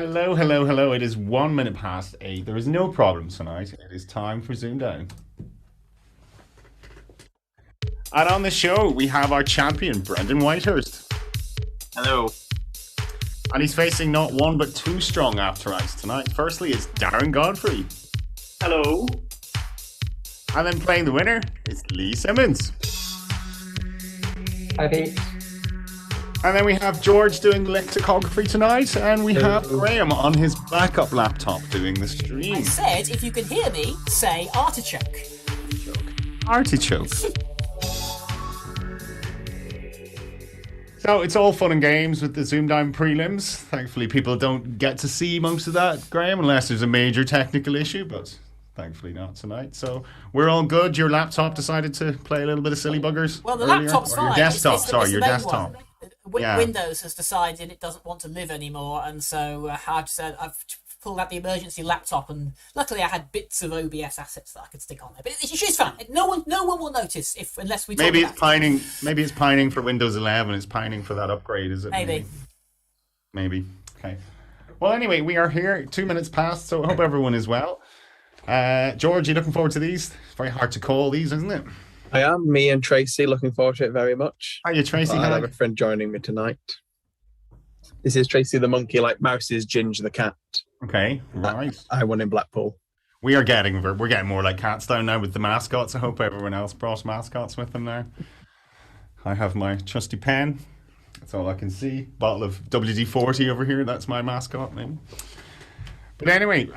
Hello, hello, hello. It is 1 minute past 8. There is no problem tonight. It is time for Zoom Down. And on the show, we have our champion, Brendan Whitehurst. Hello. And he's facing not one but two strong Apterites tonight. Firstly, it's Darren Godfrey. Hello. And then playing the winner, it's Lee Simmonds. Hi, Pete. And then we have George doing lexicography tonight, and we have Graham on his backup laptop doing the stream. I said, if you can hear me, say artichoke. Artichoke. So it's all fun and games with the ZoomDown prelims. Thankfully, people don't get to see most of that, Graham, unless there's a major technical issue, but thankfully not tonight. So we're all good. Your laptop decided to play a little bit of silly buggers. Well, the earlier? laptop's Or fine. Your desktop, it's sorry, the your main desktop. one. Yeah. Windows has decided it doesn't want to move anymore, and so I've pulled out the emergency laptop, and luckily I had bits of OBS assets that I could stick on there. But it's fine. No one will notice unless we talk Maybe about it's pining. Maybe it's pining for Windows 11. It's pining for that upgrade, is it? Maybe. Okay. Well, anyway, we are here 2 minutes past, so I hope everyone is well. George, you looking forward to these? It's very hard to call these, isn't it? I am. Me and Tracy looking forward to it very much. How are you, Tracy? I have a friend joining me tonight. This is Tracy the monkey, like Mouse is Ginger the cat. Okay, right. I won in Blackpool. We're getting more like cats down now with the mascots. I hope everyone else brought mascots with them now. I have my trusty pen. That's all I can see. Bottle of WD-40 over here. That's my mascot name. But anyway,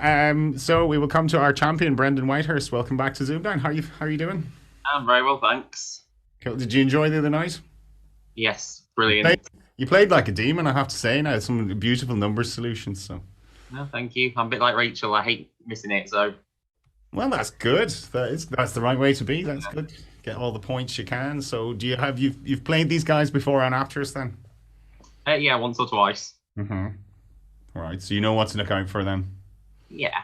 so we will come to our champion, Brendan Whitehurst. Welcome back to ZoomDown. How are you doing? I'm very well, thanks. Cool. Did you enjoy the other night? Yes, brilliant. You played like a demon, I have to say. Now some beautiful numbers solutions. So. No, thank you. I'm a bit like Rachel. I hate missing it. So. Well, that's good. That's the right way to be. That's good. Get all the points you can. So, do you have you've played these guys before on Apterous then? Yeah, once or twice. Mm-hmm. All right. So you know what to look out for then. Yeah.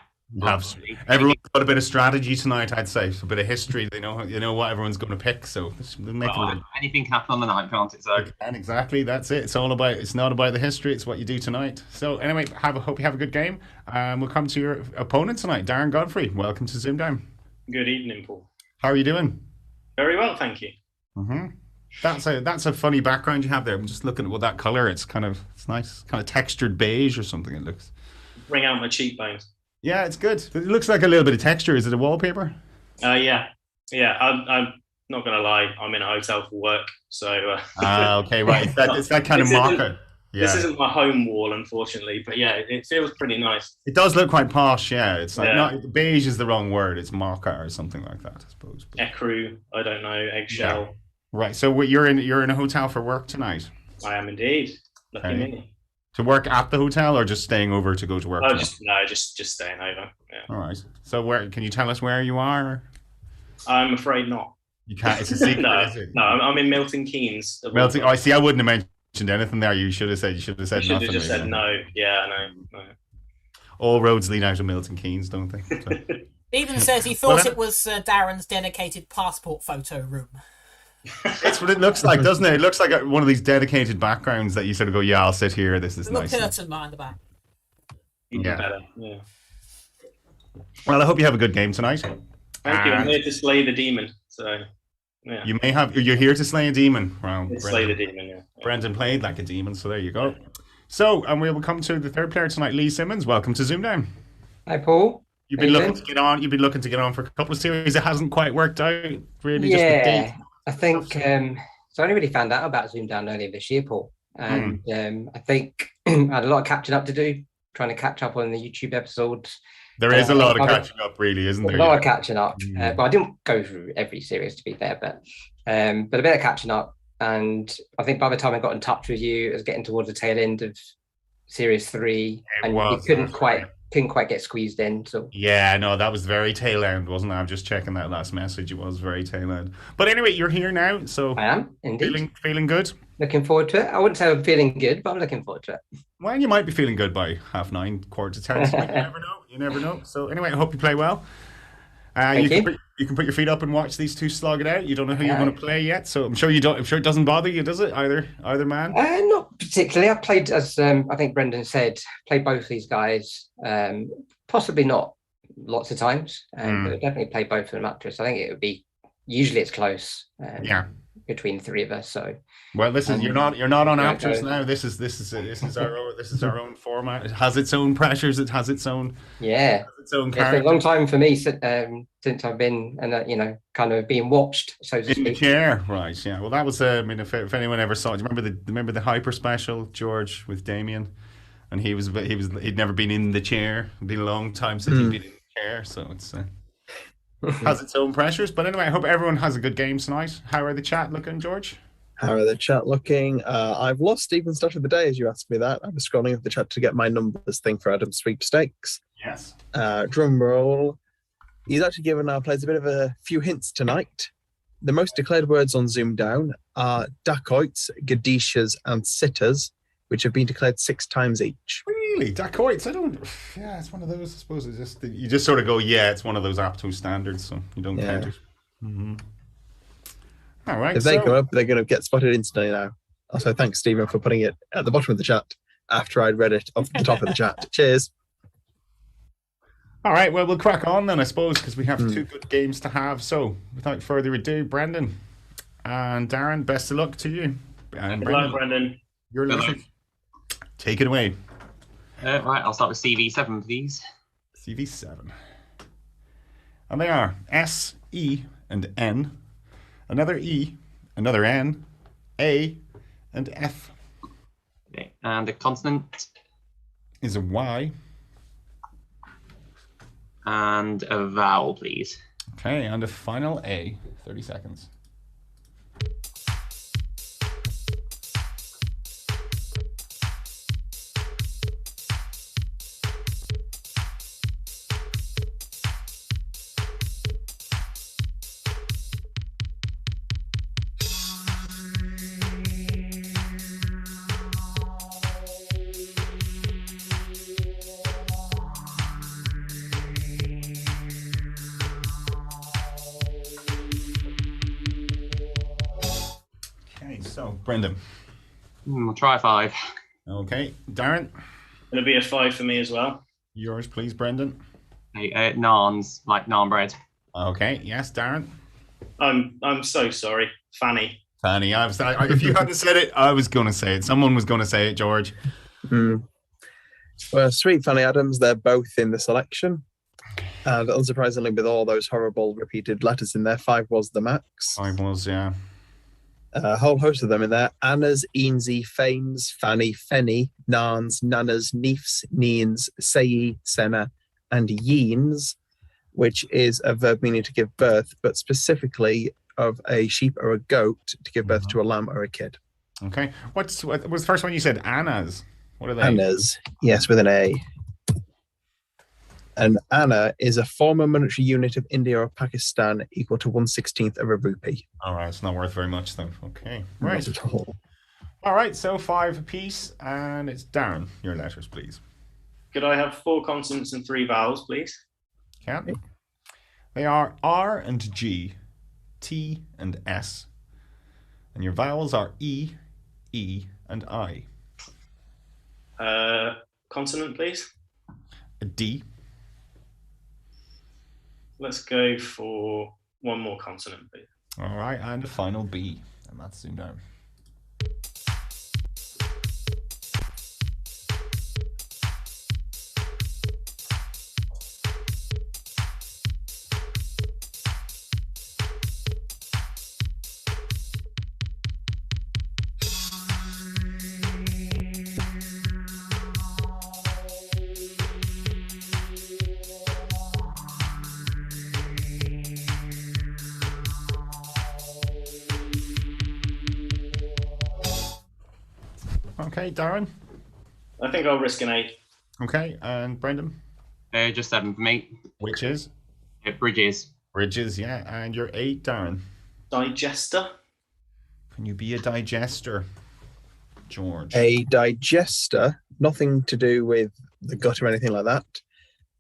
Everyone's got a bit of strategy tonight, I'd say. So a bit of history. They know what everyone's going to pick. So anything can happen on the night, can't it? So. And exactly, that's it. It's not about the history. It's what you do tonight. So anyway, hope you have a good game. We'll come to your opponent tonight, Darren Godfrey. Welcome to ZoomDown. Good evening, Paul. How are you doing? Very well, thank you. Mm-hmm. That's a funny background you have there. I'm just looking at that color. It's nice, kind of textured beige or something. It looks. Bring out my cheekbones. Yeah, it's good. It looks like a little bit of texture. Is it a wallpaper? Yeah. I'm not gonna lie. I'm in a hotel for work, so. Okay, right. It's that kind of marker. Yeah. This isn't my home wall, unfortunately, but yeah, it feels pretty nice. It does look quite posh. Yeah, it's like not beige is the wrong word. It's marker or something like that, I suppose. Ecru, I don't know, eggshell. Yeah. Right. So you're in a hotel for work tonight. I am indeed. Lucky me. To work at the hotel or just staying over to go to work? Oh, just staying over. Yeah. All right. So can you tell us where you are? I'm afraid not. You can't. It's a secret. Is it? No, I'm in Milton Keynes. Milton. Oh, I see. I wouldn't have mentioned anything there. You should have said. You should have nothing. just said no. Yeah, no. All roads lead out of Milton Keynes, don't they? So. Even says he thought it was Darren's dedicated passport photo room. That's what it looks like, doesn't it? It looks like one of these dedicated backgrounds that you sort of go, yeah, I'll sit here. This is nice. The curtain behind the back. Yeah. Better. Yeah. Well, I hope you have a good game tonight. Thank you. I'm here to slay the demon. So, yeah. You're here to slay a demon. Wow. Slay the demon. Yeah. Brendan played like a demon, so there you go. So, and we will come to the third player tonight, Lee Simmonds. Welcome to ZoomDown. Hi, Paul. You've been looking to get on. You've been looking to get on for a couple of series. It hasn't quite worked out. Really, yeah. I think so. I only really found out about ZoomDown earlier this year, Paul, and I think I had a lot of catching up to do, trying to catch up on the YouTube episodes. There is a lot of catching up, really, isn't there? A lot of catching up, but I didn't go through every series, to be fair, but a bit of catching up. And I think by the time I got in touch with you, it was getting towards the tail end of series 3, and you couldn't quite get squeezed in. So yeah, no, that was very tail end, wasn't it? I'm just checking that last message. It was very tail end. But anyway, you're here now, so I am indeed feeling good. Looking forward to it. I wouldn't say I'm feeling good, but I'm looking forward to it. Well, you might be feeling good by 9:30, 9:45. So you never know. So anyway, I hope you play well. Thank you. You can put your feet up and watch these two slog it out. You don't know who you're going to play yet, so I'm sure you don't. I'm sure it doesn't bother you, does it? Either man. Not particularly. I played, as I think Brendan said, played both these guys. Possibly not lots of times, but I definitely play both of them Apterous. I think it would be usually it's close. Between the three of us. So well, this is you're not on Apterous now. This is our own format. It has its own pressures. It has its own Its own character. It's been a long time for me since I've been and kind of being watched, so to speak. In the chair, right? Yeah. Well, that was. I mean, if anyone ever saw it, do you remember the hyper special, George, with Damien, and he'd never been in the chair. It'd been a long time since he'd been in the chair, so it's. Has its own pressures, but anyway, I hope everyone has a good game tonight. How are the chat looking, George? How are the chat looking? I've lost Stephen's start of the day, as you asked me that. I was scrolling up the chat to get my numbers thing for Adam's sweepstakes. Yes. Drum roll. He's actually given our players a bit of a few hints tonight. The most declared words on ZoomDown are dacoits, gadishas, and sitters, which have been declared 6 times each. Really? Dacoits? Yeah, it's one of those, I suppose. You just sort of go, yeah, it's one of those Apto standards, so you don't count it. Mm-hmm. All right. If they come up, they're going to get spotted instantly now. Also, thanks, Stephen, for putting it at the bottom of the chat after I'd read it off the top of the chat. Cheers. All right, well, we'll crack on then, I suppose, because we have 2 good games to have. So, without further ado, Brendan and Darren, best of luck to you. And Good luck, Brendan. Your letter. Take it away. Right, I'll start with CV7, please. CV7. And they are S, E, and N, another E, another N, A, and F. Okay, and the consonant is a Y. And a vowel, please. Okay, and a final A. 30 seconds. So, Brendan. We'll try 5. Okay. Darren? It'll be a 5 for me as well. Yours, please, Brendan. Okay, naans, like naan bread. Okay. Yes, Darren? I'm so sorry. Fanny. If you hadn't said it, I was going to say it. Someone was going to say it, George. Well, sweet Fanny Adams, they're both in the selection. And unsurprisingly, with all those horrible repeated letters in there, 5 was the max. 5 was, yeah. A whole host of them in there. Annas, Eensy, Fames, Fanny, Fenny, Naans, Nanas, Neefs, Neens, Sayi, Senna, and Yeens, which is a verb meaning to give birth, but specifically of a sheep or a goat to give birth to a lamb or a kid. Okay. What was the first one you said? Annas. What are they? Annas, yes, with an A. An Anna is a former monetary unit of India or Pakistan equal to 1/16th of a rupee. All right, it's not worth very much then. Okay, right. Not at all. All right, so 5 apiece, and it's Darren. Your letters, please. Could I have 4 consonants and 3 vowels, please? Can. They are R and G, T and S, and your vowels are E, E, and I. Consonant, please. A D. Let's go for 1 more consonant, please. All right, and a final B, and that's ZoomDown. Okay, Darren? I think I'll risk an 8. Okay, and Brendan? Just 7 for me. Which is? Bridges. Bridges, yeah. And you're 8, Darren? Digester. Can you be a digester, George? A digester, nothing to do with the gut or anything like that.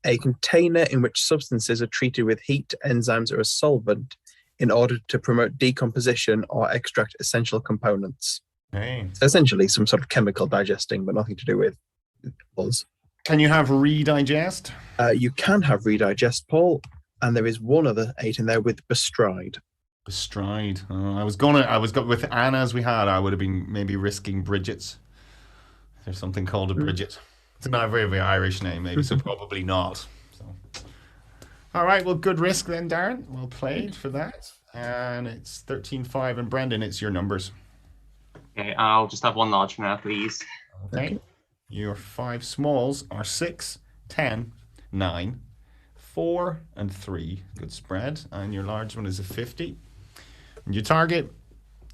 A container in which substances are treated with heat, enzymes, or a solvent in order to promote decomposition or extract essential components. Okay. So essentially some sort of chemical digesting, but nothing to do with us. Can you have redigest? You can have redigest, Paul, and there is one other 8 in there with bestride. Bestride. With Anna's we had, I would have been maybe risking Bridget's. There's something called a Bridget. It's not a very, very Irish name, maybe, so probably not. So. All right, well, good risk then, Darren. Well played for that. And it's 13-5. And Brendan, it's your numbers. Okay, I'll just have one large for now, please. Okay. Your 5 smalls are 6, 10, 9, 4, and 3. Good spread. And your large one is a 50. And your target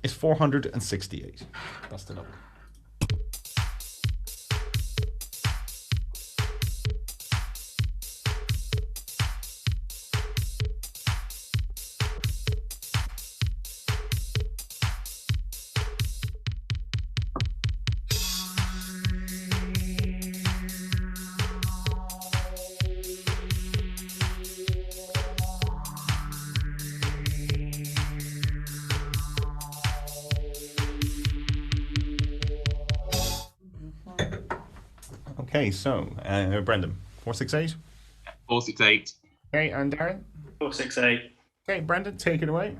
is 468. Best of luck. Okay, so Brendan, 468. 468. Okay, and Darren. 468. Okay, Brendan, take it away.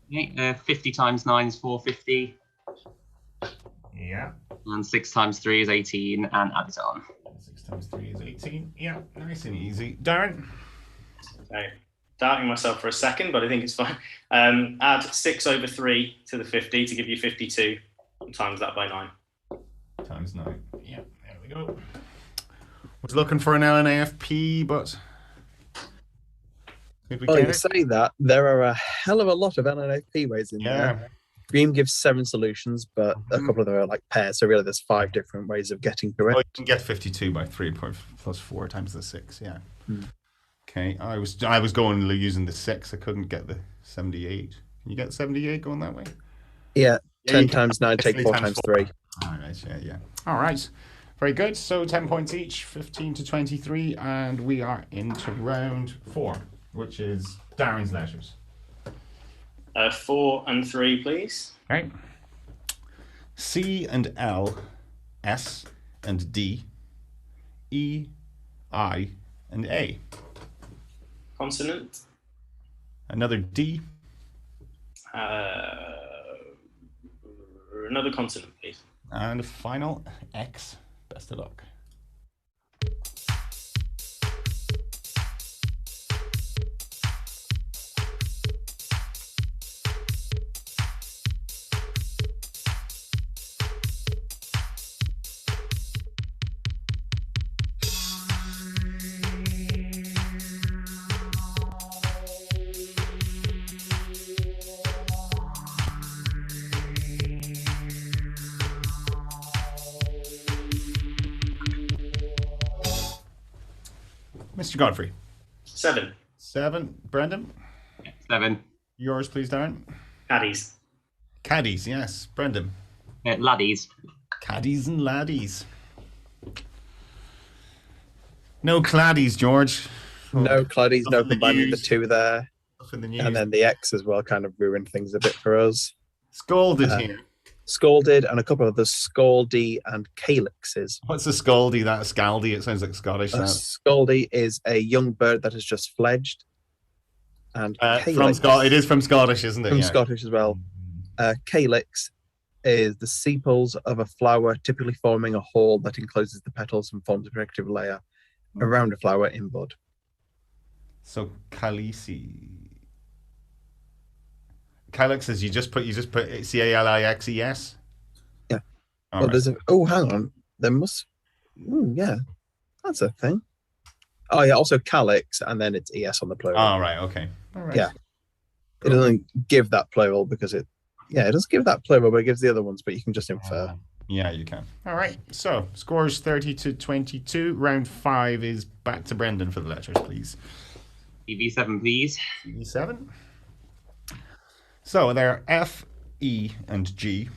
Okay, 50 times 9 is 450. Yeah. And 6 times 3 is 18, and add it on. 6 times 3 is 18. Yeah, nice and easy. Darren. Okay. Doubting myself for a second, but I think it's fine. Add 6 over 3 to the 50 to give you 52. And times that by 9. Times 9. Yeah, there we go. Was looking for an LNAFP, but Well, you say that there are a hell of a lot of LNAFP ways in there. Dream gives 7 solutions, but a couple of them are like pairs. So really, there's 5 different ways of getting to it. Oh, you can get 52 by 3 plus 4 times the 6. Yeah. Okay, I was going using the 6. I couldn't get the 78. Can you get 78 going that way? Yeah. 10 times 9, take 4 times 3. All right. Yeah. All right. Very good. So 10 points each, 15 to 23, and we are into round 4, which is Darren's letters. 4 and 3, please. Right. C and L, S and D, E, I, and A. Consonant. Another D. Another consonant, please. And a final X. Best of luck. Mr. Godfrey. 7. 7. Brendan. 7. Yours, please, Darren. Caddies. Caddies, yes. Brendan. Laddies. Caddies and laddies. No claddies, George. No claddies, no in the combining the news. 2 there. Stuff in the news. And then the X as well kind of ruined things a bit for us. Scolded here. Scalded and a couple of the Scaldy and Calyxes. What's a scaldy? That a scaldy? It sounds like Scottish. A That. Scaldy is a young bird that has just fledged. And From it is from Scottish, isn't it? From Yeah. Scottish as well. Calyx is the sepals of a flower, typically forming a hole that encloses the petals and forms a protective layer around a flower in bud. So Calixes. Calyx is you just put Calixes. Yeah. All Well, right. there's hang on. There must. Yeah, that's a thing. Oh yeah. Also calyx, and then it's es on the plural. All right. Okay. All right. Yeah. It doesn't give that plural because it does give that plural, but it gives the other ones. But you can just infer. Yeah, you can. All right. So scores 30 to 22. Round 5 is back to Brendan for the letters, please. EV7, please. E7. So they're F, E, and G,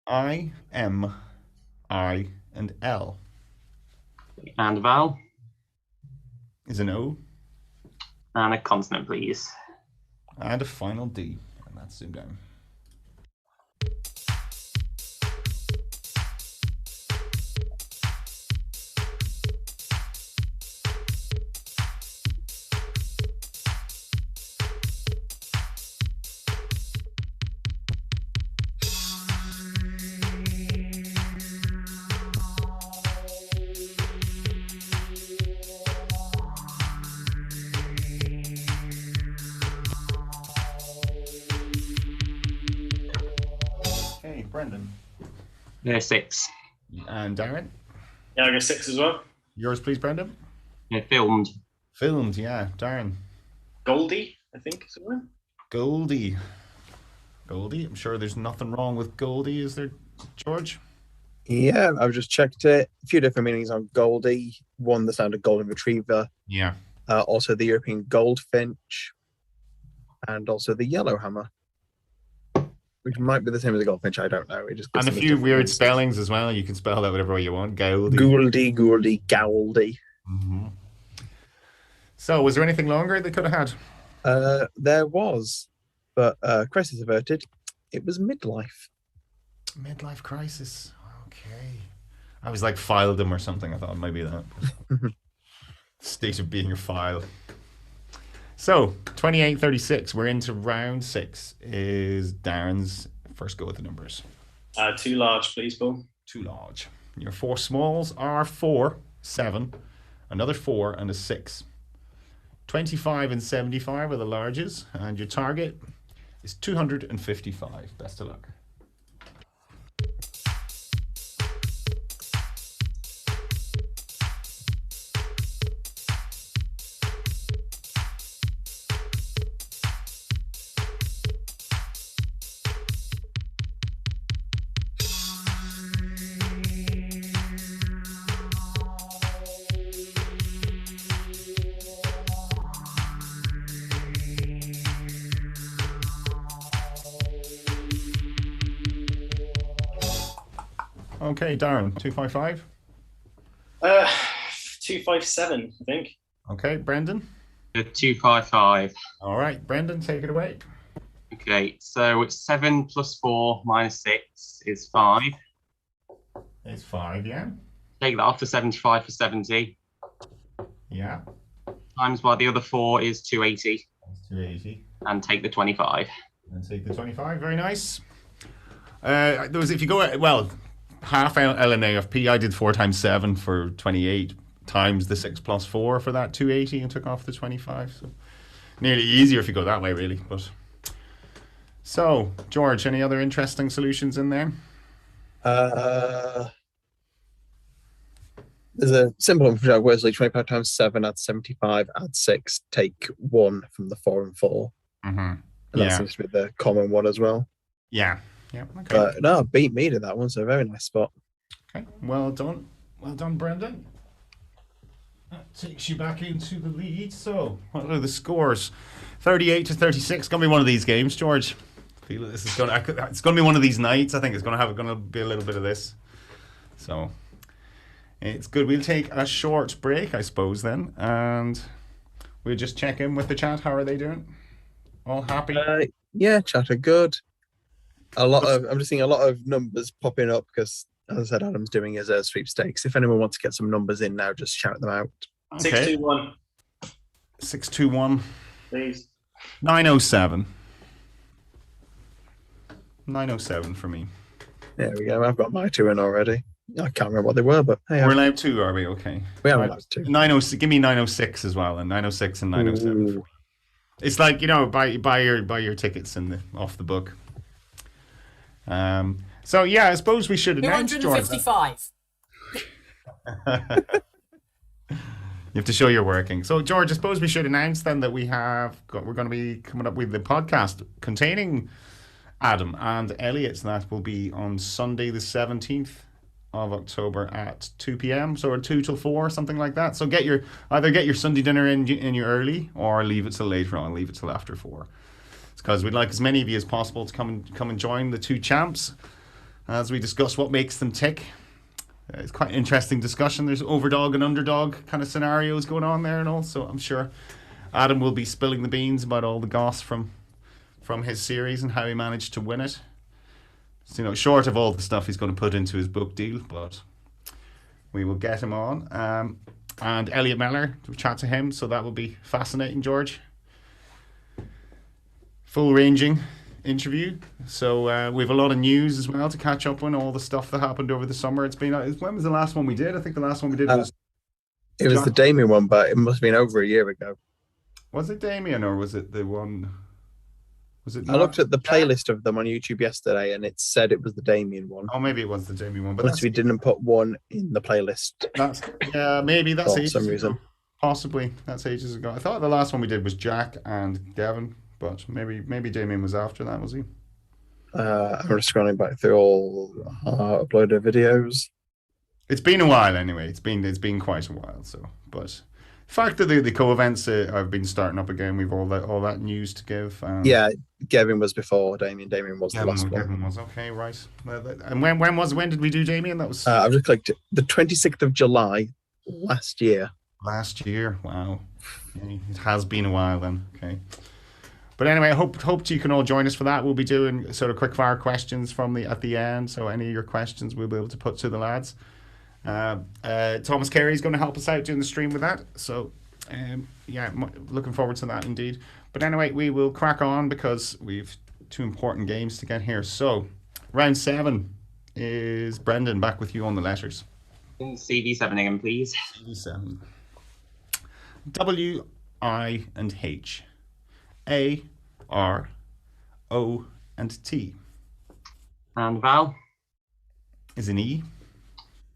I, M, I, and L. And vowel. is an O. And a consonant, please. And a final D. And that's zoomed down. Brendan. Yeah, 6. And Darren? Yeah, I go 6 as well. Yours, please, Brendan. Yeah, filmed. Filmed, yeah. Darren? Goldie, I think, somewhere. Goldie. Goldie. I'm sure there's nothing wrong with Goldie, is there, George? Yeah, I've just checked it. A few different meanings on Goldie. One, the sound of golden retriever. Yeah. Also the European goldfinch. And also the yellowhammer. Which might be the same as a goldfinch, I don't know. It just and a few weird spellings as well. You can spell that whatever way you want. Goldie. Gouldy, Gouldy. Mm-hmm. So, was there anything longer they could have had? There was, but crisis averted. It was midlife. Midlife crisis. Okay. I was like filed them or something. I thought maybe that. State of being a file. So, 28-36, we're into round 6. Is Darren's first go with the numbers? 2 large, please, Paul. 2 large. Your 4 smalls are 4, 7, another 4, and a 6. 25 and 75 are the larges, and your target is 255. Best of luck. Okay, Darren, 255. 257, I think. Okay, Brendan. 255. All right, Brendan, take it away. Okay, so it's 7 plus 4 minus 6 is 5. It's 5, yeah. Take that off to 75 for 70. Yeah. Times by the other 4 is 280. That's 280. And take the 25. And take the 25. Very nice. There was, if you go, well, half LNAFP, I did 4 times 7 for 28 times the 6 plus 4 for that 280 and took off the 25. So nearly easier if you go that way, really. But so, George, any other interesting solutions in there? There's a simple one for Wesley. 25 times 7 adds 75, add 6, take 1 from the 4 and 4. Mm-hmm. And that seems to be the common one as well. Yeah. Yeah. Okay. But no, beat me to that one, so very nice spot. Okay. Well done. Well done, Brendan. That takes you back into the lead. So, what are the scores? 38-36. Gonna be one of these games, George. I feel this is gonna. It's gonna be one of these nights. I think it's gonna be a little bit of this. So, it's good. We'll take a short break, I suppose, then, and we'll just check in with the chat. How are they doing? All happy? Yeah, chat are good. I'm just seeing a lot of numbers popping up because, as I said, Adam's doing his sweepstakes. If anyone wants to get some numbers in now, just shout them out. Okay. 621. 621. Please. 907. 907 for me. There we go. I've got my 2 in already. I can't remember what they were, but hey, We're allowed 2, are we? Okay. We are allowed 2. 906. Give me 906 as well, and 906 and 907. Ooh. It's like, buy your tickets off the book. So yeah, I suppose we should announce 255. You have to show you're working. So George, I suppose we should announce then that we're going to be coming up with the podcast containing Adam and Elliot. That will be on Sunday the 17th of October at 2 p.m. So 2 till 4, something like that. So either get your Sunday dinner in you early, or leave it till later on. Leave it till after 4. It's because we'd like as many of you as possible to come and join the 2 champs as we discuss what makes them tick. it's quite an interesting discussion. There's overdog and underdog kind of scenarios going on there, and also I'm sure Adam will be spilling the beans about all the goss from his series and how he managed to win it. So, you know, short of all the stuff he's going to put into his book deal, but we will get him on. And Elliot Miller, to chat to him, so that will be fascinating, George. Full ranging interview. So we have a lot of news as well to catch up on, all the stuff that happened over the summer. When was the last one we did? I think the last one we did was... It was the Damien one, but it must have been over a year ago. Was it Damien, or was it the one... Was it? I looked at the playlist of them on YouTube yesterday, and it said it was the Damien one. Oh, maybe it was the Damien one. But unless we didn't put one in the playlist. Maybe that's for some reason. Possibly. That's ages ago. I thought the last one we did was Jack and Gavin, but maybe Damien was after that, was he? I'm just scrolling back through all uploaded videos. It's been a while anyway. It's been quite a while. So, but the fact that the co-events have been starting up again, we've all that news to give. Yeah, Gavin was before Damien. Damien was the last one. Gavin was okay, right? And when did we do Damien? That was. I've just clicked the 26th of July last year. Last year, wow. Okay. It has been a while then. Okay. But anyway, I hope you can all join us for that. We'll be doing sort of quick fire questions at the end. So any of your questions we'll be able to put to the lads. Thomas Carey is going to help us out doing the stream with that. So looking forward to that indeed. But anyway, we will crack on because we've 2 important games to get here. So round 7 is Brendan, back with you on the letters. CV7 again, please. CV7. W, I, and H. A, R, O, and T. And vowel. Is an E.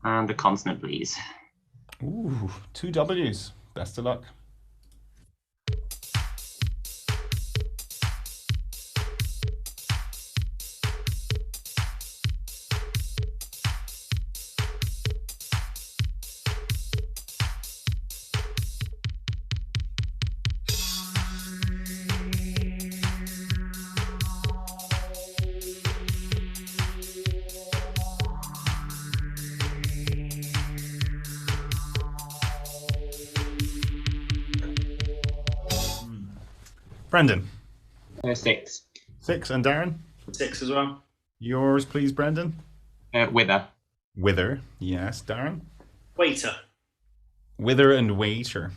And a consonant, please. Ooh, 2 W's. Best of luck. Brendan. 6. 6, and Darren? 6 as well. Yours, please, Brendan. Wither. Wither, yes. Darren? Waiter. Wither and waiter.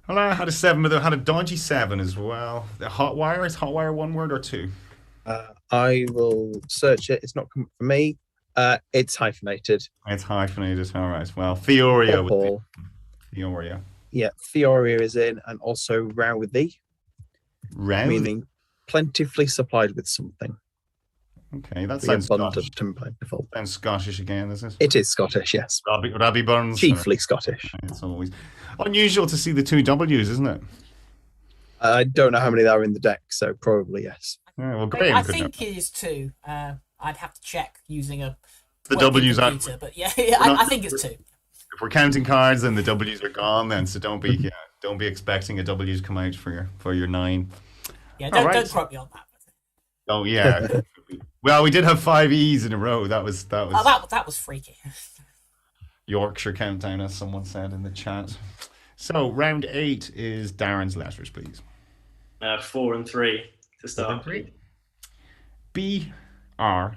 Well, I had a 7, but I had a dodgy 7 as well. The Hotwire, is Hotwire one word or 2? I will search it. It's not coming for me. It's hyphenated. It's hyphenated. All right. Well, Theoria would Paul. be. Theoria. Yeah, Theoria is in, and also Rowthy, meaning plentifully supplied with something. Okay, that The sounds abundant Scottish. and plentiful. Sounds Scottish again, is it? It is Scottish, yes. Robbie Burns. Chiefly Scottish. It's always unusual to see the 2 W's, isn't it? I don't know how many there are in the deck, so probably yes. Yeah, well, Graham I could know. think it is 2. I'd have to check using a The working W's are. computer, but yeah, I think it's 2. If we're counting cards, then the W's are gone. Then, so don't be expecting a W to come out for your 9. Yeah, All right. don't quote me on that. Oh yeah. Well, we did have 5 E's in a row. That was Oh, that was freaky. Yorkshire countdown, as someone said in the chat. So round 8 is Darren's letters, please. 4 and 3 to start. 3. B, R,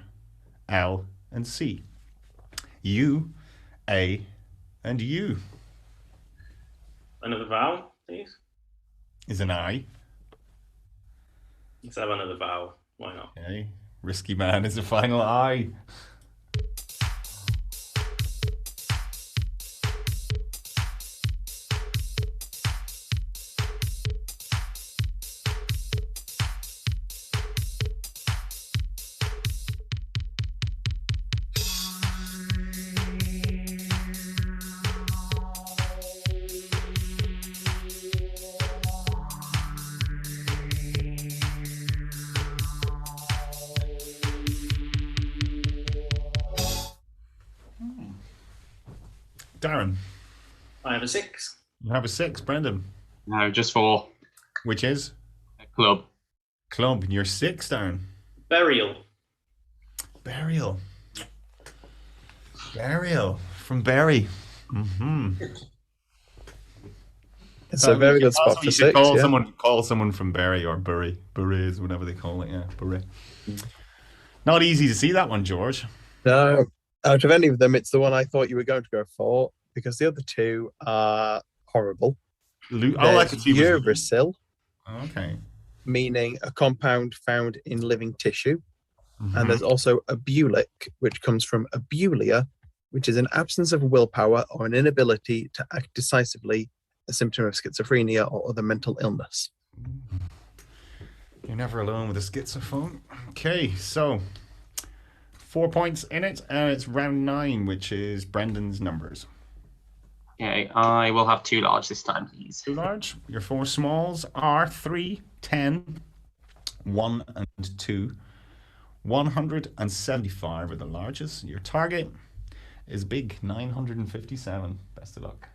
L, and C. U, A, and U. Another vowel, please. Is an I. Let's have another vowel. Why not? Okay. Risky man is the final I. Darren. I have a 6. You have a 6, Brendan. No, just 4. Which is? Club. Club. You're 6, Darren. Burial. Burial. Burial from Bury. Mm-hmm. It's a very good spot also, for you should 6. Yeah. Call someone from Bury or Bury. Bury is whatever they call it. Yeah, Bury. Not easy to see that one, George. No, out of any of them, it's the one I thought you were going to go for because the other two are horrible. I could see Uracil, okay. meaning a compound found in living tissue. Mm-hmm. And there's also abulic, which comes from abulia, which is an absence of willpower or an inability to act decisively, a symptom of schizophrenia or other mental illness. You're never alone with a schizophone. Okay, so 4 points in it, and it's round 9, which is Brendan's numbers. Okay, I will have 2 large this time, please. 2 large. Your 4 smalls are 3, 10, 1 and 2. 175 are the largest. Your target is big, 957. Best of luck.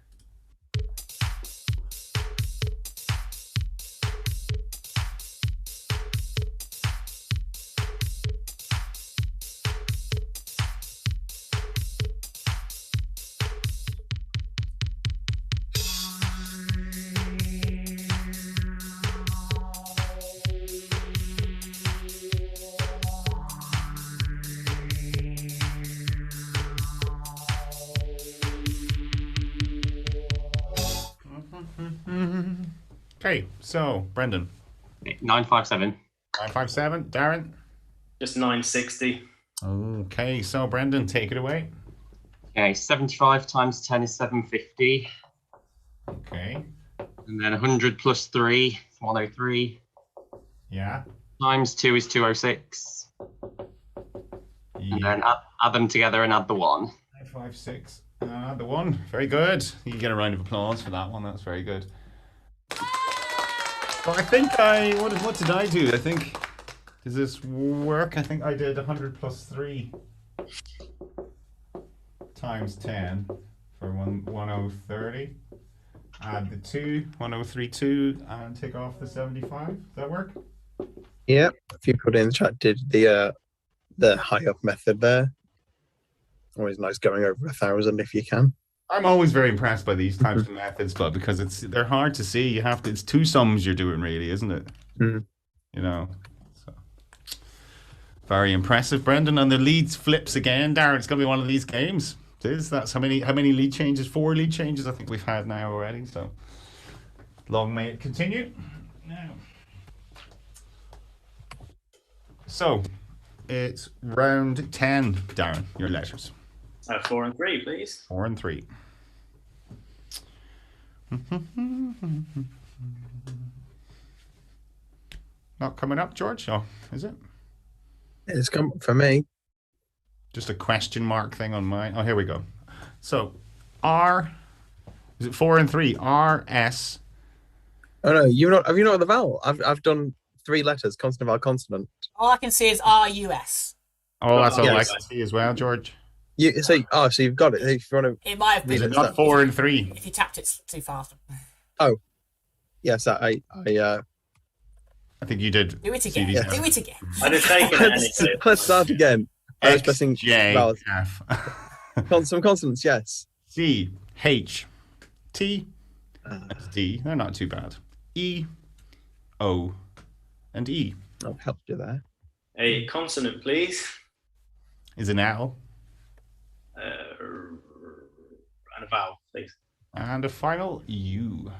Okay, so Brendan. 957. 957. Darren. Just 960. Okay, so Brendan, take it away. Okay, 75 times 10 is 750. Okay. And then 100 plus 3 is 103. Yeah. Times 2 is 206. And then add them together and add the 1. 956. The 1. Very good. You can get a round of applause for that one. That's very good. Well, I think what did I do? I think, does this work? I think I did 100 plus 3 times 10 for 1030. Add the 2, 1032, and take off the 75. Does that work? Yeah, a few people in the chat did the high up method there. Always nice going over 1,000 if you can. I'm always very impressed by these types of methods, but because they're hard to see. You have to. It's 2 sums you're doing, really, isn't it? Mm. You know. So. Very impressive, Brendan. And the leads flips again, Darren. It's going to be one of these games. It is. That's how many lead changes? 4 lead changes I think we've had now already. So long may it continue. Now. So it's round 10, Darren. Your letters. 4 and 3, please. 4 and 3. Not coming up, George? Oh, is it? It's come for me. Just a question mark thing on mine. Oh, here we go. So, is it 4 and 3? R, S. Oh no, have you not the vowel? I've done 3 letters, consonant, vowel, consonant. All I can see is RUS. Oh, that's all Yes. I can see as well, George. So you've got it. If you want to, It might have Is been it not 4 and 3? if you tapped it too fast. yes, I I think you did. Do it again. CD. Do it again. I'd have taken it let's start again. I was X, pressing J, vowels. F. Some consonants, yes. C, H, T, D. They're not too bad. E, O, and E. I've helped you there. A consonant, please. Is an L. And a vowel, please. And a final U.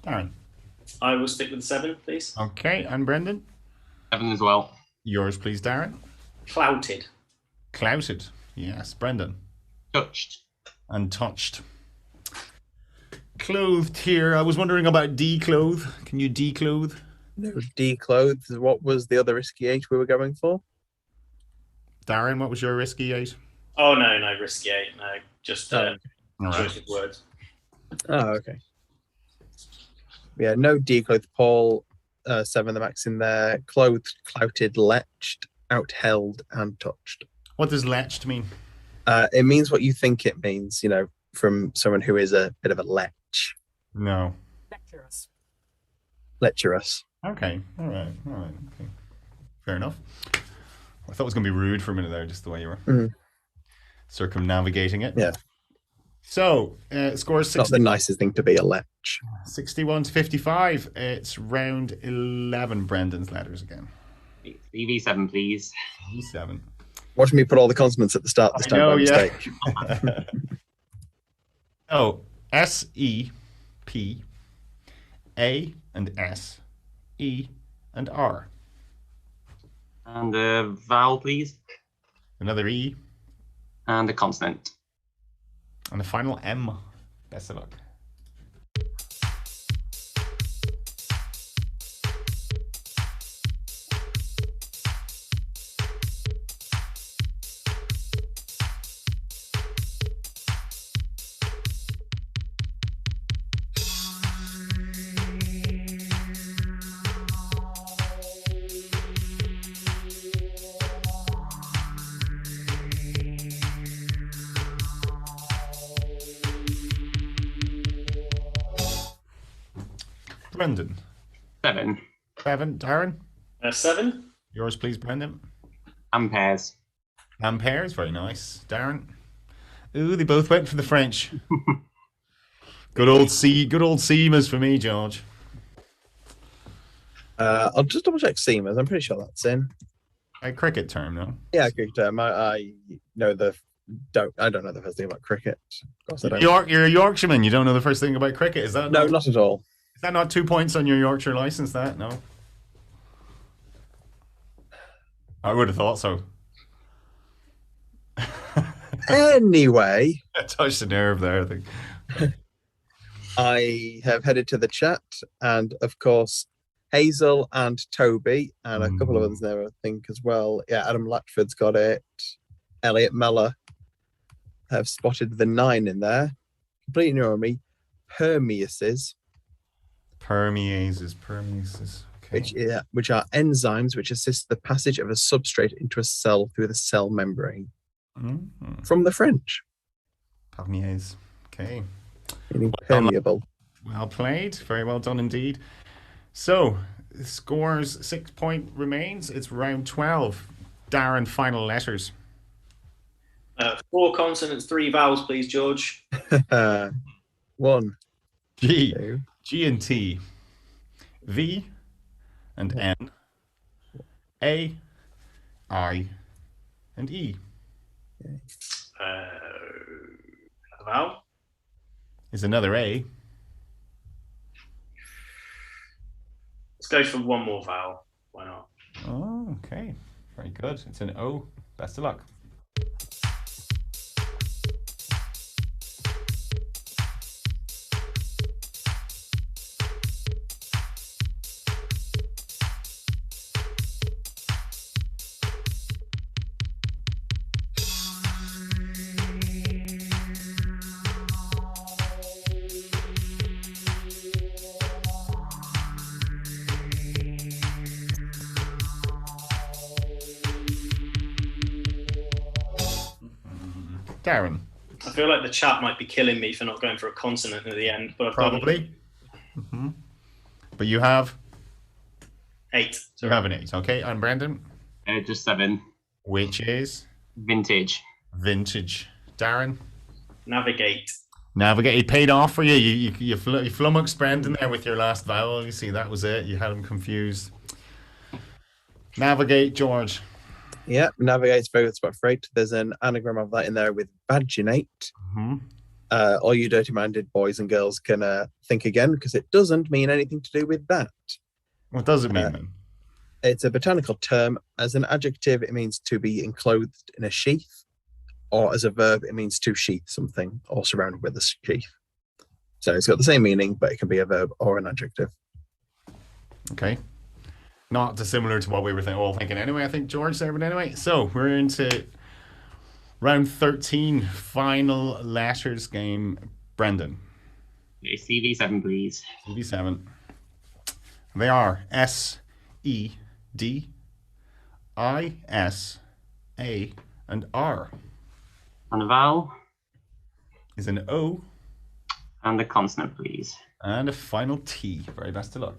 Darren. I will stick with 7, please. Okay, and Brendan? 7 as well. Yours, please, Darren. Clouted. Clouted. Yes, Brendan. Touched. Untouched. Clothed here. I was wondering about declothe. Can you declothe? No, declothed. What was the other risky H we were going for? Darren, what was your risky 8? Oh, no, risky 8. No, just All right. choice of words. Oh, okay. Yeah, no declothed Paul, 7 the max in there. Clothed, clouted, leched, outheld, and touched. What does leched mean? It means what you think it means, from someone who is a bit of a lech. No. Lecherous. Okay. All right. Okay. Fair enough. I thought it was going to be rude for a minute there, just the way you were circumnavigating it. Yeah. So, scores Not the nicest thing to be a lech. 61 to 55. It's round 11. Brendan's letters again. EV7, please. E7. Watch me put all the consonants at the start this time by mistake. Oh, S, E, P, A, and S, E, and R. And a vowel, please. Another E. And a consonant. And the final M. Best of luck. Brendan. 7. 7. Darren. 7. Yours, please, Brendan. Amperes. Amperes. Very nice. Darren. Ooh, they both went for the French. Good old Seamers for me, George. I'll just double check Seamers. I'm pretty sure that's in. A cricket term, no? Yeah, cricket term. I know I don't know the first thing about cricket. Of course I don't. You're a Yorkshireman. You don't know the first thing about cricket. Is that No, not at all. Is that not 2 points on your Yorkshire license? That no. I would have thought so. Anyway, I touched a nerve there, I think. I have headed to the chat, and of course, Hazel and Toby, and a couple of others there, I think, as well. Yeah, Adam Latford's got it. Elliot Meller have spotted the 9 in there. Completely new on me. Permeases. Permeases. Okay. Which are enzymes which assist the passage of a substrate into a cell through the cell membrane. From the French. Permeases. Okay. Meaning permeable. Well played. Very well done indeed. So, scores 6 point remains. It's round 12. Darren, final letters. 4 consonants, 3 vowels, please, George. 1. G. 2. G and T. V and N. A. I. And E. A vowel. Is another A. Let's go for one more vowel. Why not? Oh, okay. Very good. It's an O. Best of luck. Darren. I feel like the chat might be killing me for not going for a consonant at the end, but I've Probably. But you have? 8. You have an 8. Okay, and Brendan? Just 7. Which is? Vintage. Vintage. Darren? Navigate. Navigate. It paid off for you. You flummoxed Brendan there with your last vowel. You see, that was it. You had him confused. Navigate, George. Yeah, navigate's very good spot for 8. There's an anagram of that in there with vaginate. All you dirty-minded boys and girls can think again, because it doesn't mean anything to do with that. What does it mean then? It's a botanical term. As an adjective, it means to be enclosed in a sheath, or as a verb, it means to sheath something or surrounded with a sheath. So it's got the same meaning, but it can be a verb or an adjective. Okay. Not dissimilar to what we were all thinking anyway, I think, George there, but anyway. So we're into round 13, final letters game. Brendan. Okay, CV7, please. CV7. They are S, E, D, I, S, A, and R. And a vowel. Is an O. And a consonant, please. And a final T. Very best of luck.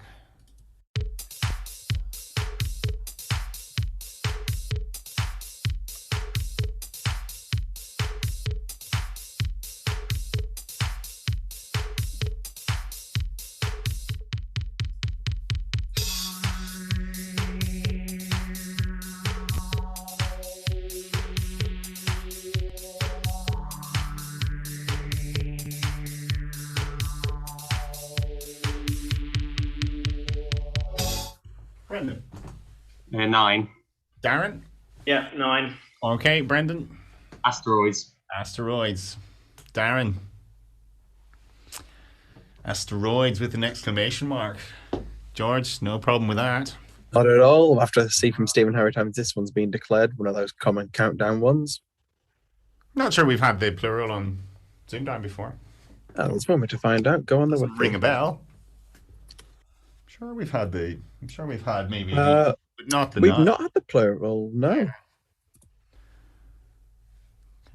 Brendan. 9. Darren. Yeah, 9. Okay, Brendan. Asteroids. Asteroids. Darren. Asteroids with an exclamation mark. George, no problem with that. Not at all. We'll have to see from Stephen how many times this one's been declared, one of those common countdown ones. Not sure we've had the plural on ZoomDown before. Oh, there's one way to find out. Go on the Doesn't ring a bell. I'm sure we've had maybe, but not the we've nine. not had the plural, no.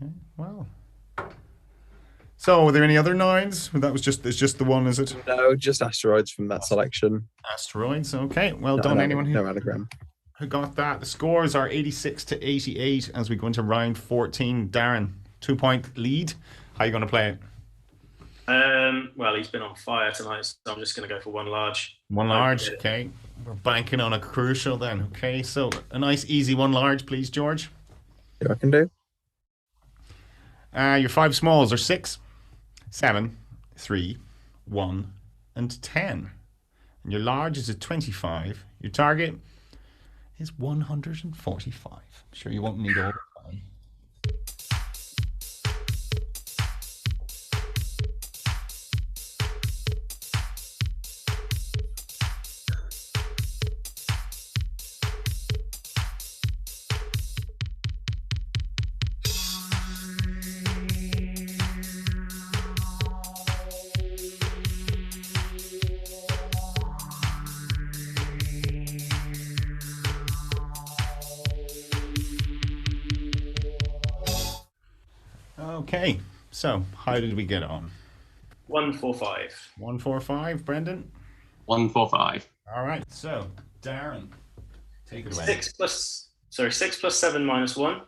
Okay, well. So, were there any other 9s? That was just the one, is it? No, just asteroids from that selection. Asteroids. Okay, well No, done, no, anyone no anagram. who got that. The scores are 86 to 88 as we go into round 14. Darren, 2-point lead. How are you going to play it? Well, he's been on fire tonight, so I'm just going to go for one large. One large, okay. We're banking on a crucial then. Okay, so a nice easy one large, please, George. See what I can do. Your 5 smalls are 6, 7, 3, 1, and 10. And your large is a 25. Your target is 145. I'm sure you won't need all the time. Okay, so how did we get on? 145. 145, Brendan? 145. All right, so Darren, take it away. 6 plus 7 minus 1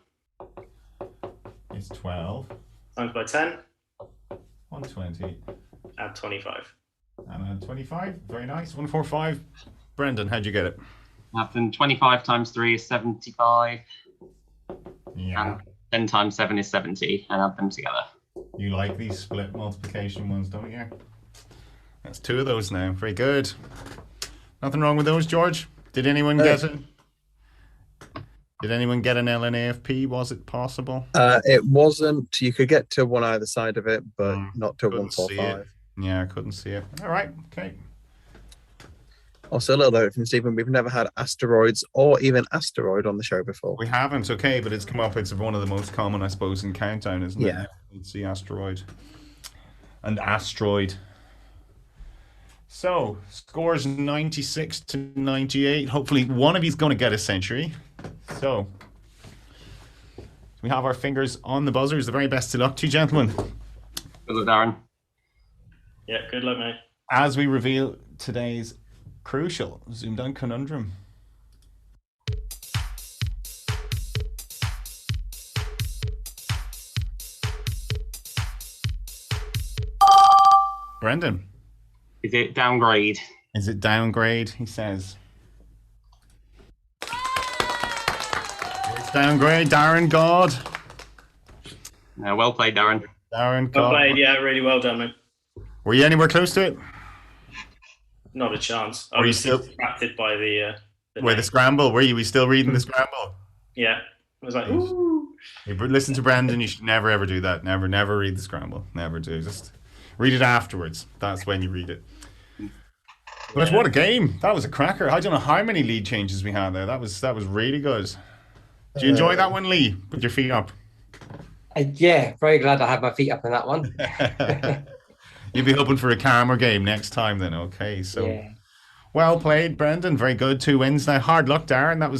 It's 12. times by 10, 120. add 25. And then 25. Very nice. 145. Brendan, how'd you get it? Then 25 times 3 is 75. Yeah. And 10 times 7 is 70. And add them together. You like these split multiplication ones, don't you? That's 2 of those now. Very good. Nothing wrong with those, George? Did anyone get it? Did anyone get an LNAFP? Was it possible? It wasn't. You could get to one either side of it, but not to Couldn't see 145. it. Yeah, I couldn't see it. All right. Okay. Also, a little bit from Stephen, we've never had asteroids or even asteroid on the show before. We haven't, okay, but it's come up. It's one of the most common, I suppose, in Countdown, isn't it? Yeah. It's the asteroid. And asteroid. So, scores 96 to 98. Hopefully, one of you's going to get a century. So, we have our fingers on the buzzers. The very best of luck to you, gentlemen. Good luck, Darren. Yeah, good luck, mate. As we reveal today's crucial ZoomDown conundrum. Brendan. Is it downgrade? Is it downgrade? He says. It's downgrade. Darren God. Well played, Darren. Darren Well God. played, yeah, really well done, mate. Were you anywhere close to it? Not a chance. I Were you was still- distracted by the Where the scramble? Were you? We still reading the scramble? Yeah. I was like, ooh. Hey, listen to Brandon. You should never ever do that. Never read the scramble. Never do. Just read it afterwards. That's when you read it. But what a game! That was a cracker. I don't know how many lead changes we had there. That was really good. Did you enjoy that one, Lee? With your feet up. Yeah, very glad I had my feet up on that one. You'll be hoping for a calmer game next time then. Okay, so Yeah. well played, Brendan. Very good. 2 wins now. Hard luck, Darren. That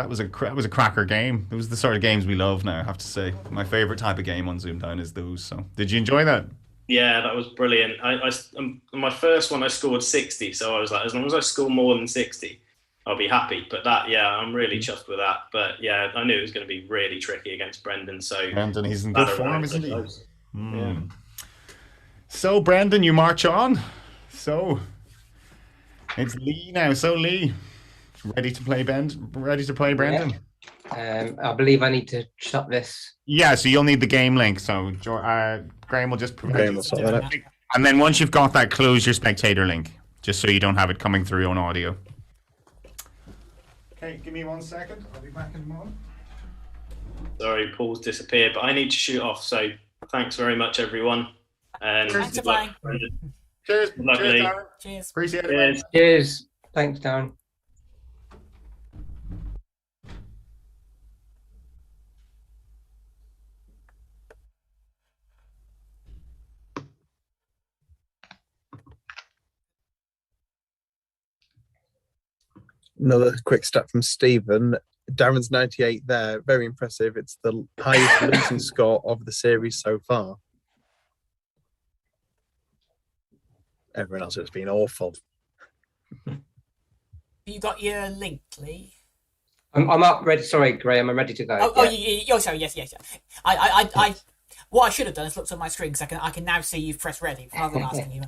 was a cracker game. It was the sort of games we love now, I have to say. My favourite type of game on ZoomDown is those. So did you enjoy that? Yeah, that was brilliant. My first one I scored 60, so I was like, as long as I score more than 60, I'll be happy. But I'm really chuffed with that. But yeah, I knew it was going to be really tricky against Brendan. So Brendan, he's in good form, isn't he? Yeah. So Brendan, you march on. So it's Lee now. So Lee, ready to play Brendan? Yeah. I believe I need to shut this. Yeah, so you'll need the game link. So Graham will just provide Graham you. will sort that out. And then once you've got that, close your spectator link, just so you don't have it coming through on audio. Okay, give me 1 second. I'll be back in a moment. Sorry, Paul's disappeared, but I need to shoot off. So thanks very much, everyone. And Thanks for playing. Cheers. Lovely. Cheers, Darren. Cheers. Appreciate it. Cheers. Cheers. Thanks, Darren. Another quick stat from Stephen. Darren's 98 there. Very impressive. It's the highest losing score of the series so far. Everyone else has been awful. You got your link, Lee? I'm up, ready. Sorry, Graham, I'm ready to go. Oh, sorry, yes. I what I should have done is looked on my screen because I can now see you've pressed ready rather than asking you.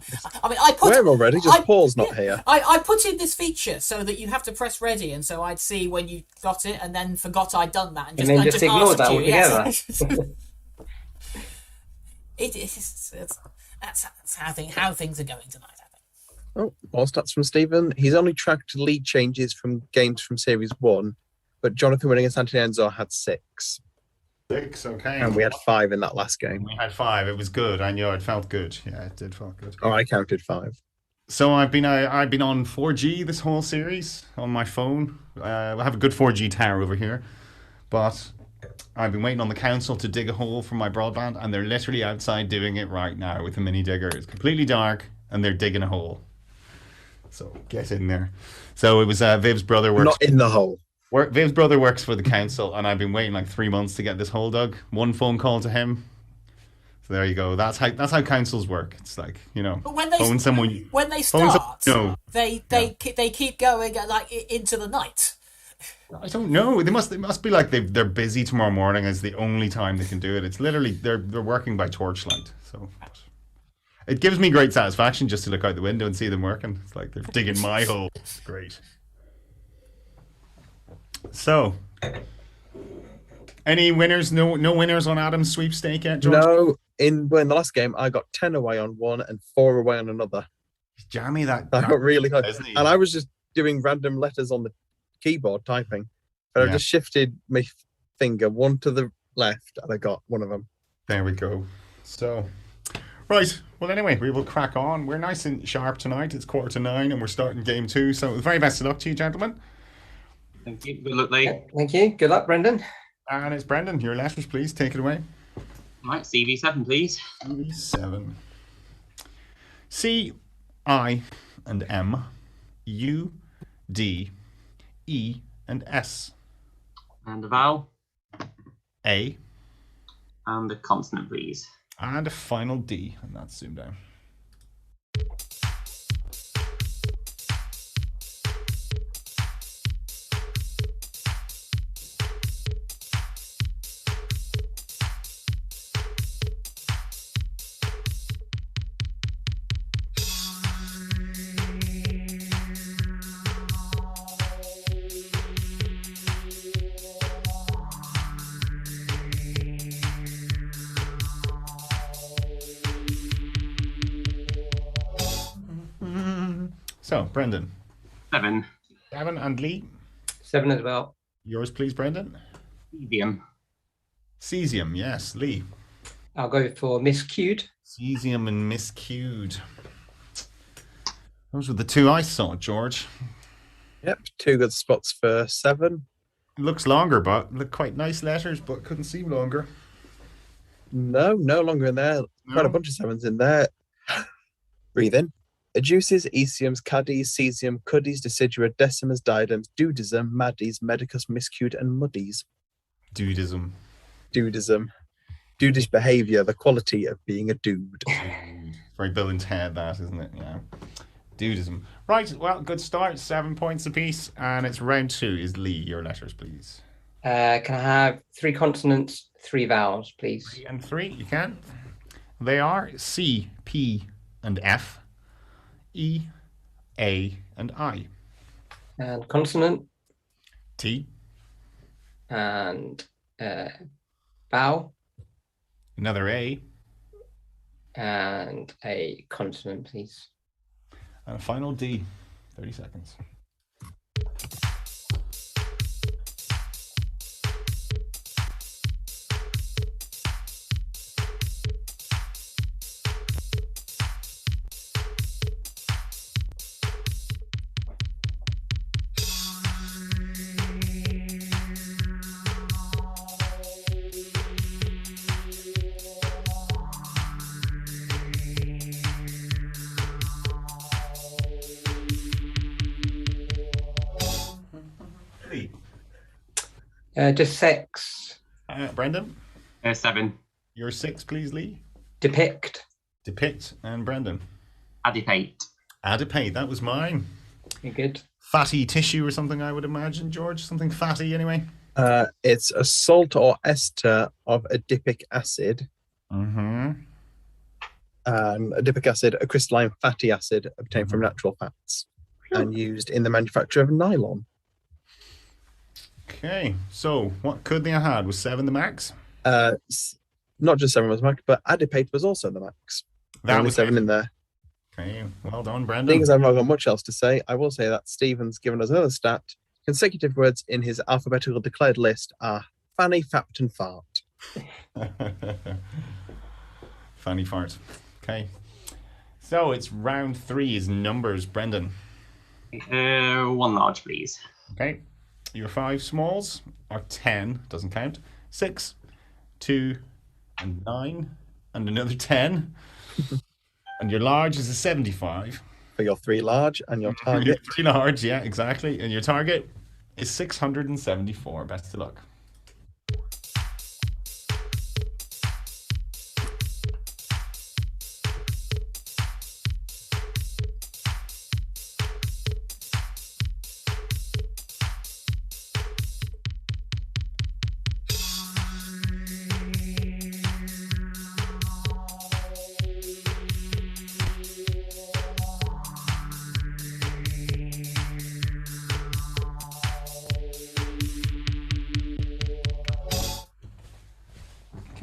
I mean, We're already, just Paul's not here. I put in this feature so that you have to press ready, and so I'd see when you got it, and then forgot I'd done that, and just ignored that altogether. Yes. That's how things are going tonight, I think. Oh, more stats from Stephen. He's only tracked lead changes from games from Series 1, but Jonathan winning against Anthony Enzo had 6. 6, okay. And we had 5 in that last game. We had 5. It was good. I know it felt good. Yeah, it did feel good. Oh, I counted 5. So I've been on 4G this whole series on my phone. I have a good 4G tower over here, but I've been waiting on the council to dig a hole for my broadband, and they're literally outside doing it right now with a mini digger. It's completely dark, and they're digging a hole. So get in there. So it was Viv's brother works. Not in the hole. Viv's brother works for the council, and I've been waiting like 3 months to get this hole dug. 1 phone call to him. So there you go. That's how councils work. It's like, But when they phone someone. when they phone start, someone, they keep going like into the night. I don't know. It must be like they're busy tomorrow morning. Is the only time they can do it. It's literally they're working by torchlight. So it gives me great satisfaction just to look out the window and see them working. It's like they're digging my hole. It's great. So, any winners? No winners on Adam's sweepstake yet, George? No, in the last game, I got 10 away on one and 4 away on another. Jammy, that I got really high. isn't he? And I was just doing random letters on the keyboard typing. But I just shifted my finger one to the left and I got one of them. There we go. So, right. Well, anyway, we will crack on. We're nice and sharp tonight. It's 8:45 and we're starting game 2. So, the very best of luck to you, gentlemen. Thank you. Good luck, Lee. Thank you. Good luck, Brendan. And it's Brendan. Your letters, please. Take it away. Right, CV7, please. CV7. C, I, and M. U, D, E, and S. And a vowel. A. And a consonant, please. And a final D. And that's zoomed down. So, Brendan. 7. Gavin and Lee. 7 as well. Yours, please, Brendan. Medium. Cesium, yes. Lee. I'll go for miscued. Cesium and miscued. Those were the two I saw, George. Yep, 2 good spots for 7. It looks longer, but look quite nice letters, but couldn't seem longer. No longer in there. Quite a bunch of 7s in there. Breathe in. Adeuces, Eciums, Caddies, Cesium, Cuddies, Decidua, Decimas, Diadems, Dudism, Maddies, Medicus, Miscute, and Muddies. Dudism. Dudism. Dudish behaviour, the quality of being a dude. Very Bill and Ted, that, isn't it? Yeah. Dudism. Right, well, good start. 7 points apiece. And it's round 2. Is Lee, your letters, please? Can I have 3 consonants, 3 vowels, please? 3 and 3, you can. They are C, P, and F, E, A, and I. And consonant. T. And vowel. Another A. And a consonant, please. And a final D. 30 seconds. Just 6. Brendan? 7. Your 6, please, Lee. Depict. Depict. And Brendan? Adipate. Adipate, that was mine. You're good. Fatty tissue or something, I would imagine, George. Something fatty, anyway. It's a salt or ester of adipic acid. Mm-hmm. Adipic acid, a crystalline fatty acid obtained from natural fats and used in the manufacture of nylon. Okay, so what could they have had? Was 7 the max? Not just 7 was the max, but adipate was also the max. That Only was 7 in there. Okay, well done, Brendan. Seeing as I've not got much else to say, I will say that Stephen's given us another stat. Consecutive words in his alphabetical declared list are fanny, fapt, and fart. Fanny fart. Okay. So it's round 3 is numbers, Brendan. 1 large, please. Okay. Your 5 smalls are 10, doesn't count. 6, 2, and 9, and another 10. And your large is a 75. For your 3 large and your target. Your 3 large, yeah, exactly. And your target is 674. Best of luck.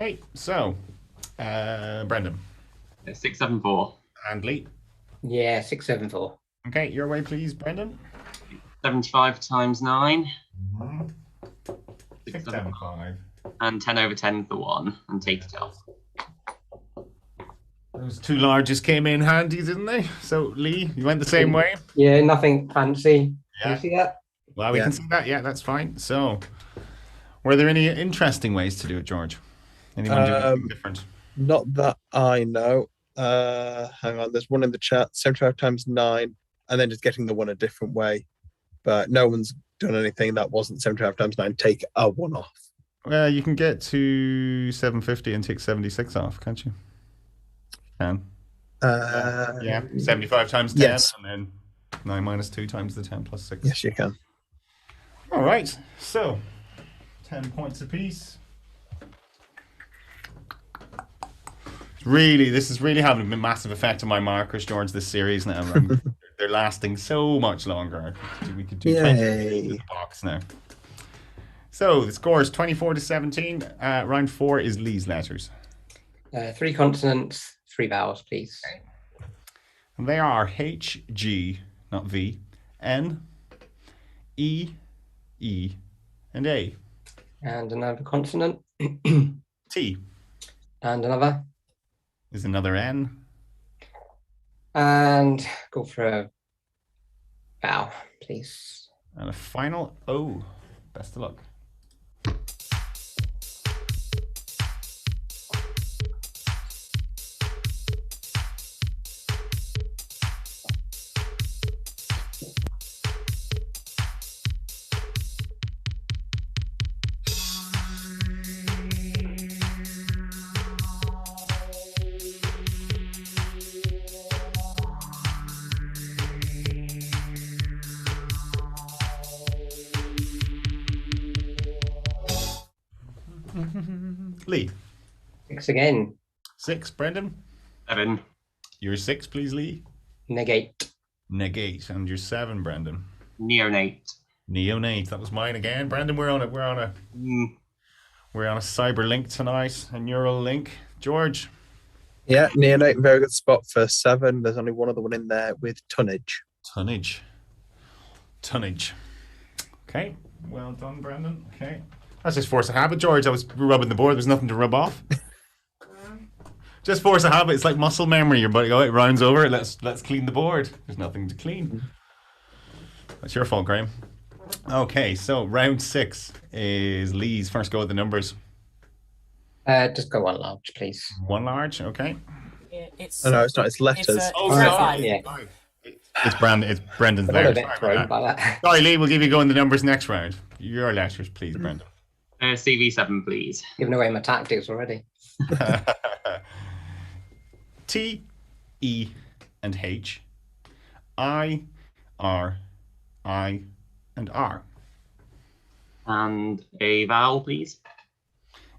Okay, so Brendan 674. and Lee. Yeah, 674. Okay, your way, please, Brendan. 75 times 9. 675. And 10 over 10 for 1. And take it off. Those 2 largest came in handy, didn't they? So Lee, you went the same way. Yeah, nothing fancy. Can Yeah. you see that? Well, we Yeah. can see that. Yeah, that's fine. So, were there any interesting ways to do it, George? Anyone do anything different? Not that I know. Hang on, there's one in the chat, 75 times 9, and then just getting the 1 a different way. But no one's done anything that wasn't 75 times 9. Take a 1 off. Well, you can get to 750 and take 76 off, can't you? Can. Yeah, 75 times 10, yes. and then 9 minus 2 times the 10 plus 6. Yes, you can. All right, so 10 points apiece. This is really having a massive effect on my markers, George, this series now. They're lasting so much longer. We could do 20 in the box now. So the score is 24-17. Round 4 is Lee's letters. 3 consonants, 3 vowels, please. Okay. And they are H, G, not V, N, E, E, and A. And another consonant. T And another. is another N. And go for a Bow, please. And a final O. Best of luck. Lee. 6 again. 6, Brendan. 7. Your 6, please, Lee. Negate. Negate. And your 7, Brendan. Neonate. Neonate. That was mine again. Brendan, we're on a cyber link tonight, a neural link. George. Yeah, neonate, very good spot for 7. There's only one other one in there with tonnage. Tonnage. Okay. Well done, Brendan. Okay. That's just force of habit, George. I was rubbing the board. There's nothing to rub off. Just force of habit. It's like muscle memory. Your body, it rounds over it. Let's clean the board. There's nothing to clean. That's your fault, Graham. Okay, so round 6 is Lee's first go at the numbers. Just go 1 large, please. 1 large, okay. It's Oh, no, it's not. It's letters. It's Yeah. It's Brendan's I'm not a there. bit thrown by that. Sorry, Lee. We'll give you go in the numbers next round. Your letters, please, Brendan. CV7, please. Giving away my tactics already. T, E, and H. I, R, I, and R. And a vowel, please.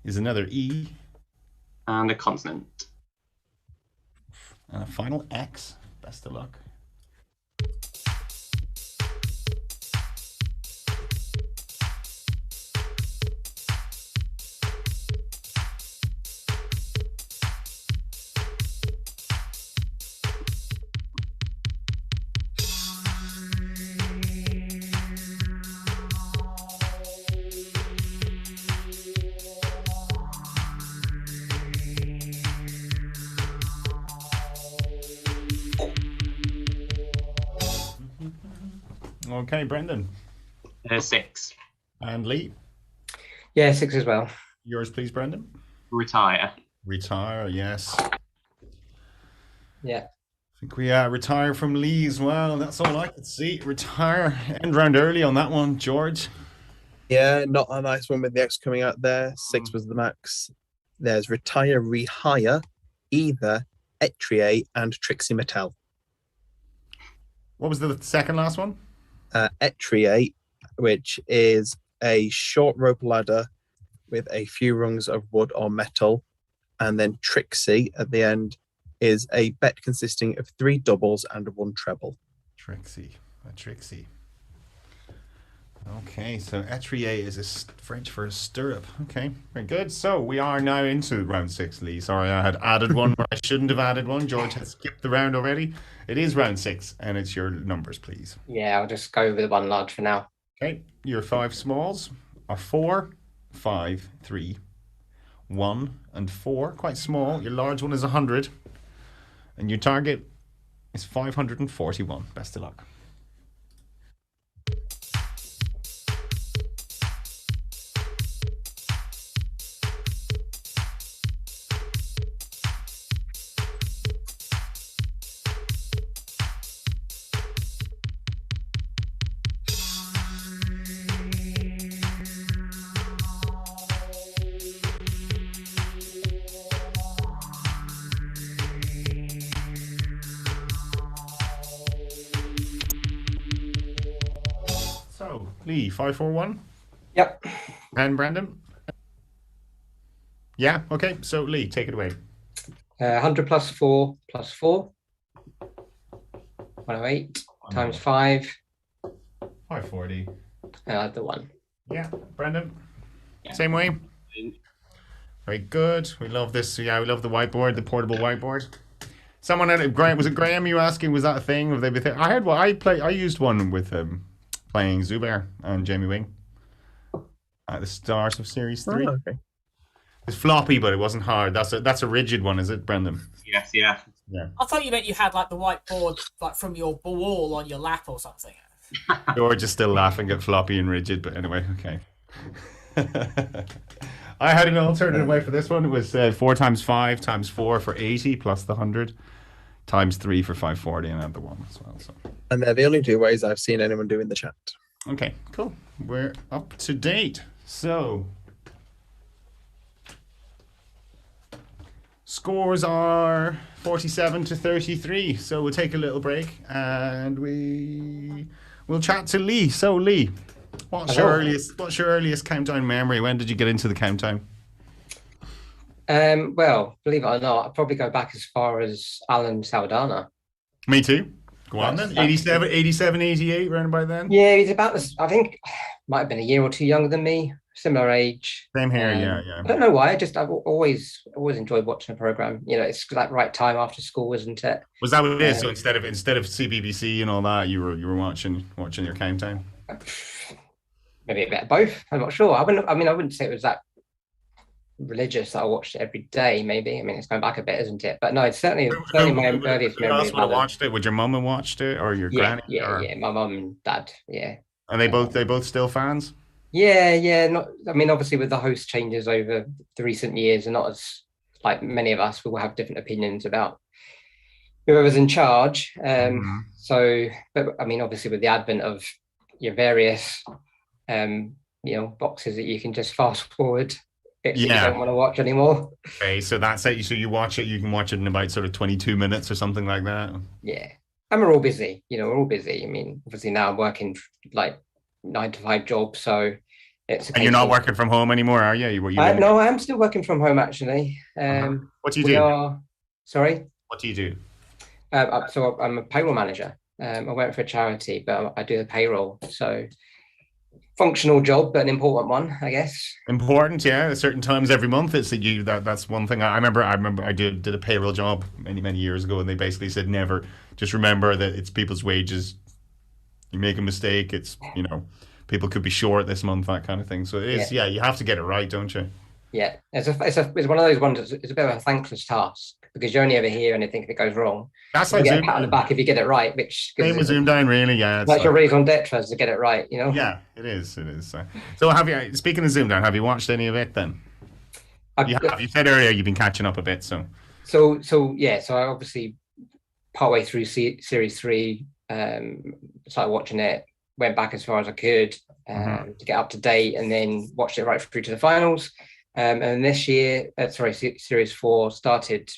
Is another E. And a consonant. And a final X. Best of luck. Okay, Brendan. 6. And Lee. Yeah, 6 as well. Yours, please, Brendan. Retire. Retire, yes. Yeah. I think we retire from Lee as well. That's all I could see. Retire. End round early on that one, George. Yeah, not a nice one with the X coming out there. 6 was the max. There's retire, rehire, either, Apterite, and Trixie Mattel. What was the second last one? Apterite, which is a short rope ladder with a few rungs of wood or metal. And then Trixie at the end is a bet consisting of 3 doubles and 1 treble. Trixie. A Trixie. Okay, so Apterite is French for a stirrup. Okay, very good. So we are now into round 6, Lee. Sorry, I had added one where I shouldn't have added one. George has skipped the round already. It is round 6, and it's your numbers, please. Yeah, I'll just go with 1 large for now. Okay, your 5 smalls are 4, 5, 3, 1, and 4. Quite small. Your large one is 100, and your target is 541. Best of luck. So, Lee, 541. Yep. And Brandon? Yeah, okay. So, Lee, take it away. 100 plus 4 plus 4. 108 times 5. 540. The 1. Yeah, Brandon? Yeah. Same way? Very good. We love this. Yeah, we love the whiteboard, the portable whiteboard. Someone had Graham. Was it Graham you asking? Was that a thing? Have they been I heard. Well, I used one with playing Zubair and Jamie Wing at the start of Series 3. Oh, okay. It's floppy, but it wasn't hard. That's a rigid one, is it, Brendan? Yes, yeah. Yeah. I thought you meant you had like the whiteboard like from your wall on your lap or something. George is still laughing at floppy and rigid, but anyway, okay. I had an alternative way for this one. It was 4 times 5 times 4 for 80 plus the 100 times 3 for 540 and another one as well. So. And they're the only 2 ways I've seen anyone do in the chat. Okay, cool. We're up to date. So scores are 47 to 33. So we'll take a little break and we'll chat to Lee. So Lee, what's your earliest countdown memory? When did you get into the countdown? Well, believe it or not, I'd probably go back as far as Alan Saldana. Me too. Go on then. 87, 88, around by then? Yeah, he's about this, I think, might have been a year or 2 younger than me, similar age. Same here, yeah. I don't know why, I've always enjoyed watching a programme. You know, it's that right time after school, isn't it? Was that what it is? So instead of CBBC and all that, you were watching your countdown? Maybe a bit of both. I'm not sure. I wouldn't say it was that religious that I watched it every day. Maybe. I mean, it's going back a bit, isn't it? But no, it's certainly my earliest memory. Who else would have watched it? Would your mum have watched it, or your granny? Yeah. My mum and dad. Yeah. And they both still fans? Yeah. Obviously with the host changes over the recent years, and not as like many of us will have different opinions about whoever's in charge. So, but I mean, obviously with the advent of your various, boxes that you can just fast forward. You don't want to watch anymore. Okay, so that's it. So you watch it. You can watch it in about sort of 22 minutes or something like that. Yeah, and we're all busy. We're all busy. I mean, obviously now I'm working like 9 to 5 jobs, so it's. And you're not working from home anymore, are you? No, I am still working from home actually. What do you do? Sorry. What do you do? So I'm a payroll manager. I work for a charity, but I do the payroll. So. Functional job, but an important one, I guess. Important, yeah. At certain times every month, it's that's one thing. I remember I did a payroll job many years ago, and they basically said never. Just remember that it's people's wages. You make a mistake, it's people could be short this month, that kind of thing. So it is, you have to get it right, don't you? Yeah, it's one of those ones. It's a bit of a thankless task because you only ever hear anything that goes wrong. That's like you get a pat on the back if you get it right. Which same with ZoomDown, really. Yeah, it's like your raison d'etre to get it right. Yeah, it is. So have you? Speaking of ZoomDown, have you watched any of it then? You said earlier you've been catching up a bit. So I obviously partway through series 3, started watching it. Went back as far as I could to get up to date, and then watched it right through to the finals. And this year, series 4 started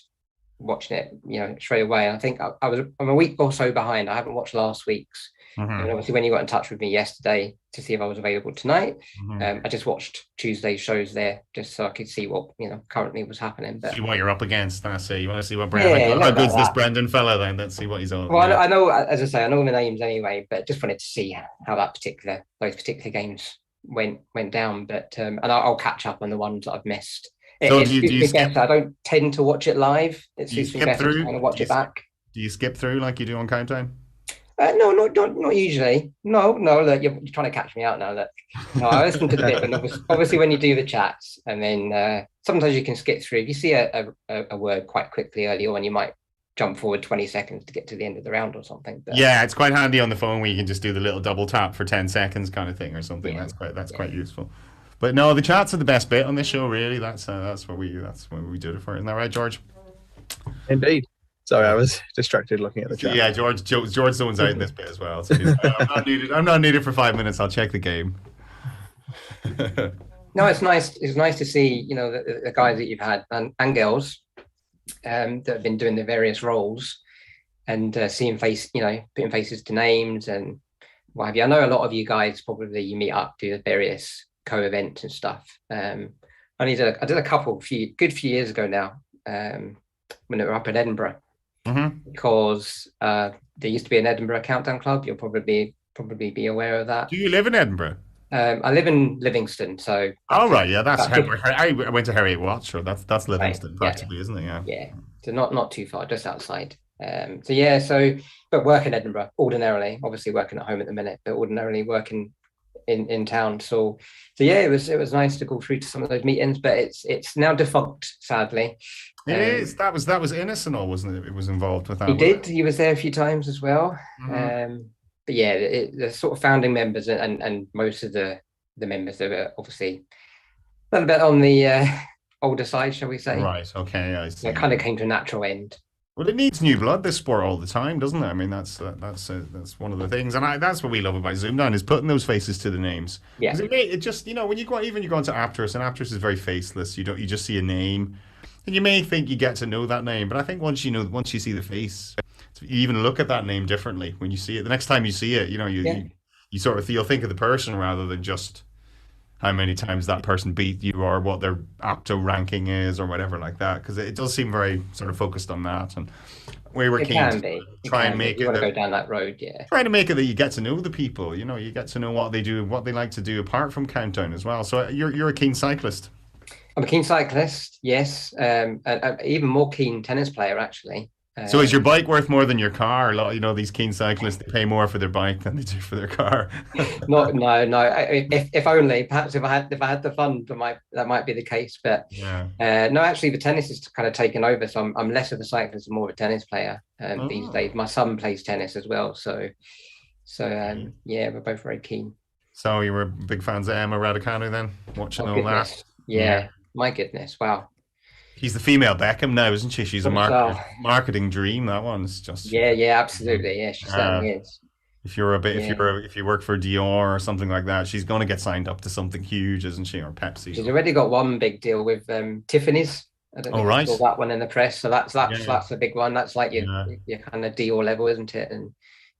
watching it, straight away. I think I'm a week or so behind. I haven't watched last week's. And obviously, when you got in touch with me yesterday to see if I was available tonight, I just watched Tuesday's shows there just so I could see what currently was happening. But see what you're up against. You want to see what Brendan? How good's this Brendan fella? Then let's see what he's on. Well, I know, as I say, I know the names anyway, but just wanted to see how those particular games went down. But and I'll catch up on the ones that I've missed. So do you skip? I don't tend to watch it live. It suits me better to kind of watch it back. Do you skip through like you do on Countdown? No, not usually. No. Look, you're trying to catch me out now. Look, no, I listen to the bit, and obviously when you do the chats, and then sometimes you can skip through. If you see a word quite quickly early on, you might jump forward 20 seconds to get to the end of the round or something. But, yeah, it's quite handy on the phone where you can just do the little double tap for 10 seconds kind of thing or something. Yeah. That's quite useful. But no, the chats are the best bit on this show. Really, that's what we do it for. Isn't that right, George? Indeed. Sorry, I was distracted looking at the chat. Yeah, George zones out in this bit as well. So I'm not needed for 5 minutes. I'll check the game. No, it's nice. It's nice to see the guys that you've had and girls that have been doing the various roles and seeing putting faces to names and what have you. I know a lot of you guys probably you meet up, do the various co-events and stuff. I did a couple good few years ago now when we were up in Edinburgh. Because there used to be an Edinburgh Countdown Club. You'll probably be aware of that. Do you live in Edinburgh? I live in Livingston, so. Oh right, yeah, that's. I went to Harriet Watts, so that's Livingston, practically, isn't it? Yeah. Yeah, so not too far, just outside. But work in Edinburgh ordinarily. Obviously working at home at the minute, but ordinarily working in town. So yeah, it was nice to go through to some of those meetings, but it's now defunct, sadly. It is. That was Innes and all, wasn't it? It was involved with that. He did. He was there a few times as well. But yeah, the sort of founding members and most of the members are obviously a little bit on the older side, shall we say? Right. Okay. I see. It kind of came to a natural end. Well, it needs new blood, this sport, all the time, doesn't it? I mean, that's one of the things, and that's what we love about ZoomDown, is putting those faces to the names. Yeah. 'Cause it just, when you go into Apterous, and Apterous is very faceless. You just see a name, and you may think you get to know that name, but I think once you see the face, you even look at that name differently when you see it. The next time you see it, you sort of you'll think of the person rather than just how many times that person beat you or what their Apto ranking is or whatever like that, because it does seem very sort of focused on that. And we were keen to try and make it. You want to go down that road, yeah. Try to make it that you get to know the people. You get to know what they do, what they like to do apart from Countdown as well. So you're a keen cyclist. I'm a keen cyclist, yes. And even more keen tennis player, actually. So is your bike worth more than your car? These keen cyclists, they pay more for their bike than they do for their car. No. If only, perhaps if I had the fund, that might be the case. But yeah. No, actually, the tennis is kind of taken over. So I'm less of a cyclist and more of a tennis player these days. My son plays tennis as well. So yeah, we're both very keen. So you were big fans of Emma Raducanu then, watching all that? Yeah, my goodness, wow. She's the female Beckham now, isn't she? She's a marketing dream. That one's just yeah, absolutely. Yeah, she certainly is. If you work for Dior or something like that, she's going to get signed up to something huge, isn't she? Or Pepsi. She's already got one big deal with Tiffany's. I don't know if you saw that one in the press. So that's a big one. That's like your kind of Dior level, isn't it? And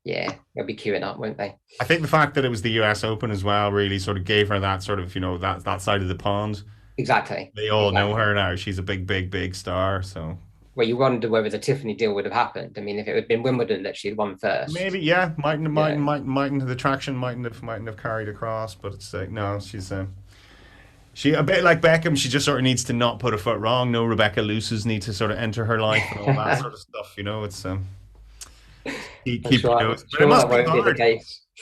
yeah, they'll be queuing up, won't they? I think the fact that it was the US Open as well really sort of gave her that sort of that side of the pond. Exactly. They all know her now. She's a big star. So. Well, you wonder whether the Tiffany deal would have happened. I mean, if it had been Wimbledon that she'd won first. Maybe, yeah. The traction mightn't have carried across, but it's no, she a bit like Beckham. She just sort of needs to not put a foot wrong. No Rebecca Luces need to sort of enter her life and all that sort of stuff. It's keep your nose. But it must be hard.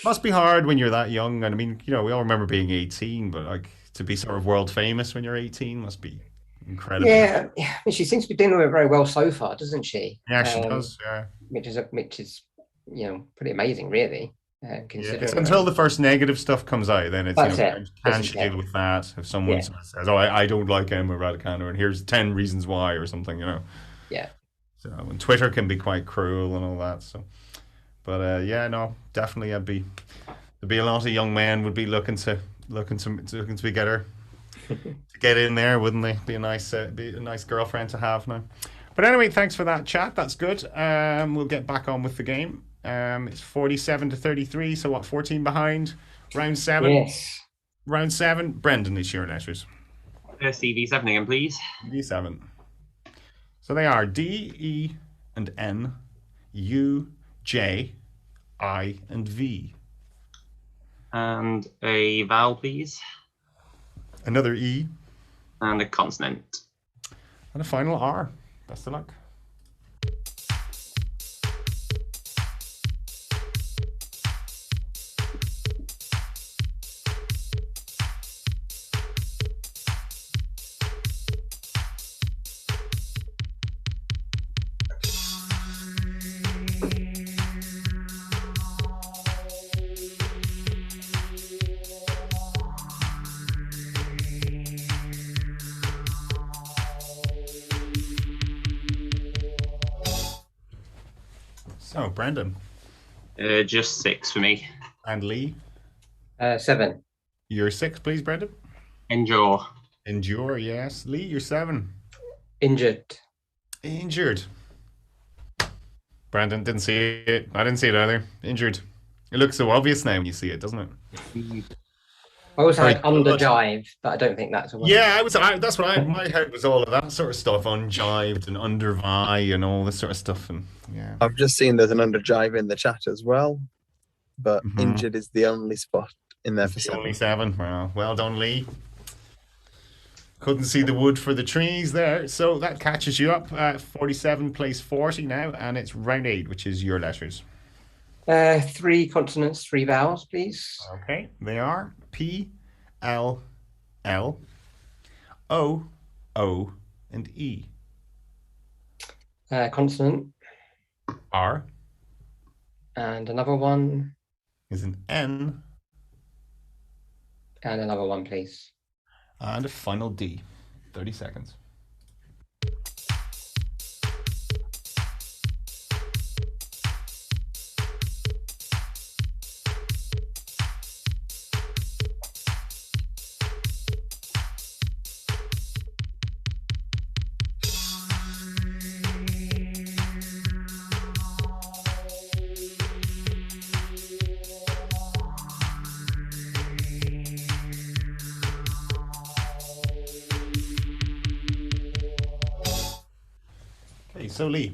Must be hard when you're that young. And I mean, we all remember being 18, but like to be sort of world famous when you're 18 must be incredible. Yeah, I mean, she seems to be doing it very well so far, doesn't she? Yeah, she does. Yeah, which is pretty amazing, really. It's until the first negative stuff comes out, then it's can she deal with that? If someone says, "Oh, I don't like Emma Raducanu, and here's 10 reasons why," or something, Yeah. So and Twitter can be quite cruel and all that. So, but definitely, there'd be a lot of young men would be looking to get her to get in there, wouldn't they? Be a nice girlfriend to have now. But anyway, thanks for that chat. That's good. We'll get back on with the game. It's 47-33. So what? 14 behind. Round 7. Yes. Round 7. Brendan, is your letters. CV7 again, please. CV7. So they are D, E, and N, U, J, I, and V. And a vowel, please. Another E. And a consonant. And a final R. Best of luck. So, Brendan. Just 6 for me. And Lee? 7. You're 6, please, Brendan. Endure. Endure, yes. Lee, you're 7. Injured. Brendan, didn't see it. I didn't see it either. Injured. It looks so obvious now when you see it, doesn't it? I also had underjive, but I don't think that's a word. Yeah, that's what my head was all of that sort of stuff, unjived and undervi and all this sort of stuff. And yeah, I've just seen there's an underjive in the chat as well, but injured is the only spot in there for 7. Only 7. Well done, Lee. Couldn't see the wood for the trees there, so that catches you up. 47 plays 40 now, and it's round 8, which is your letters. 3 consonants, 3 vowels, please. Okay, they are P, L, L, O, O, and E. Consonant. R. And another one. is an N. And another one, please. And a final D. 30 seconds. So Lee.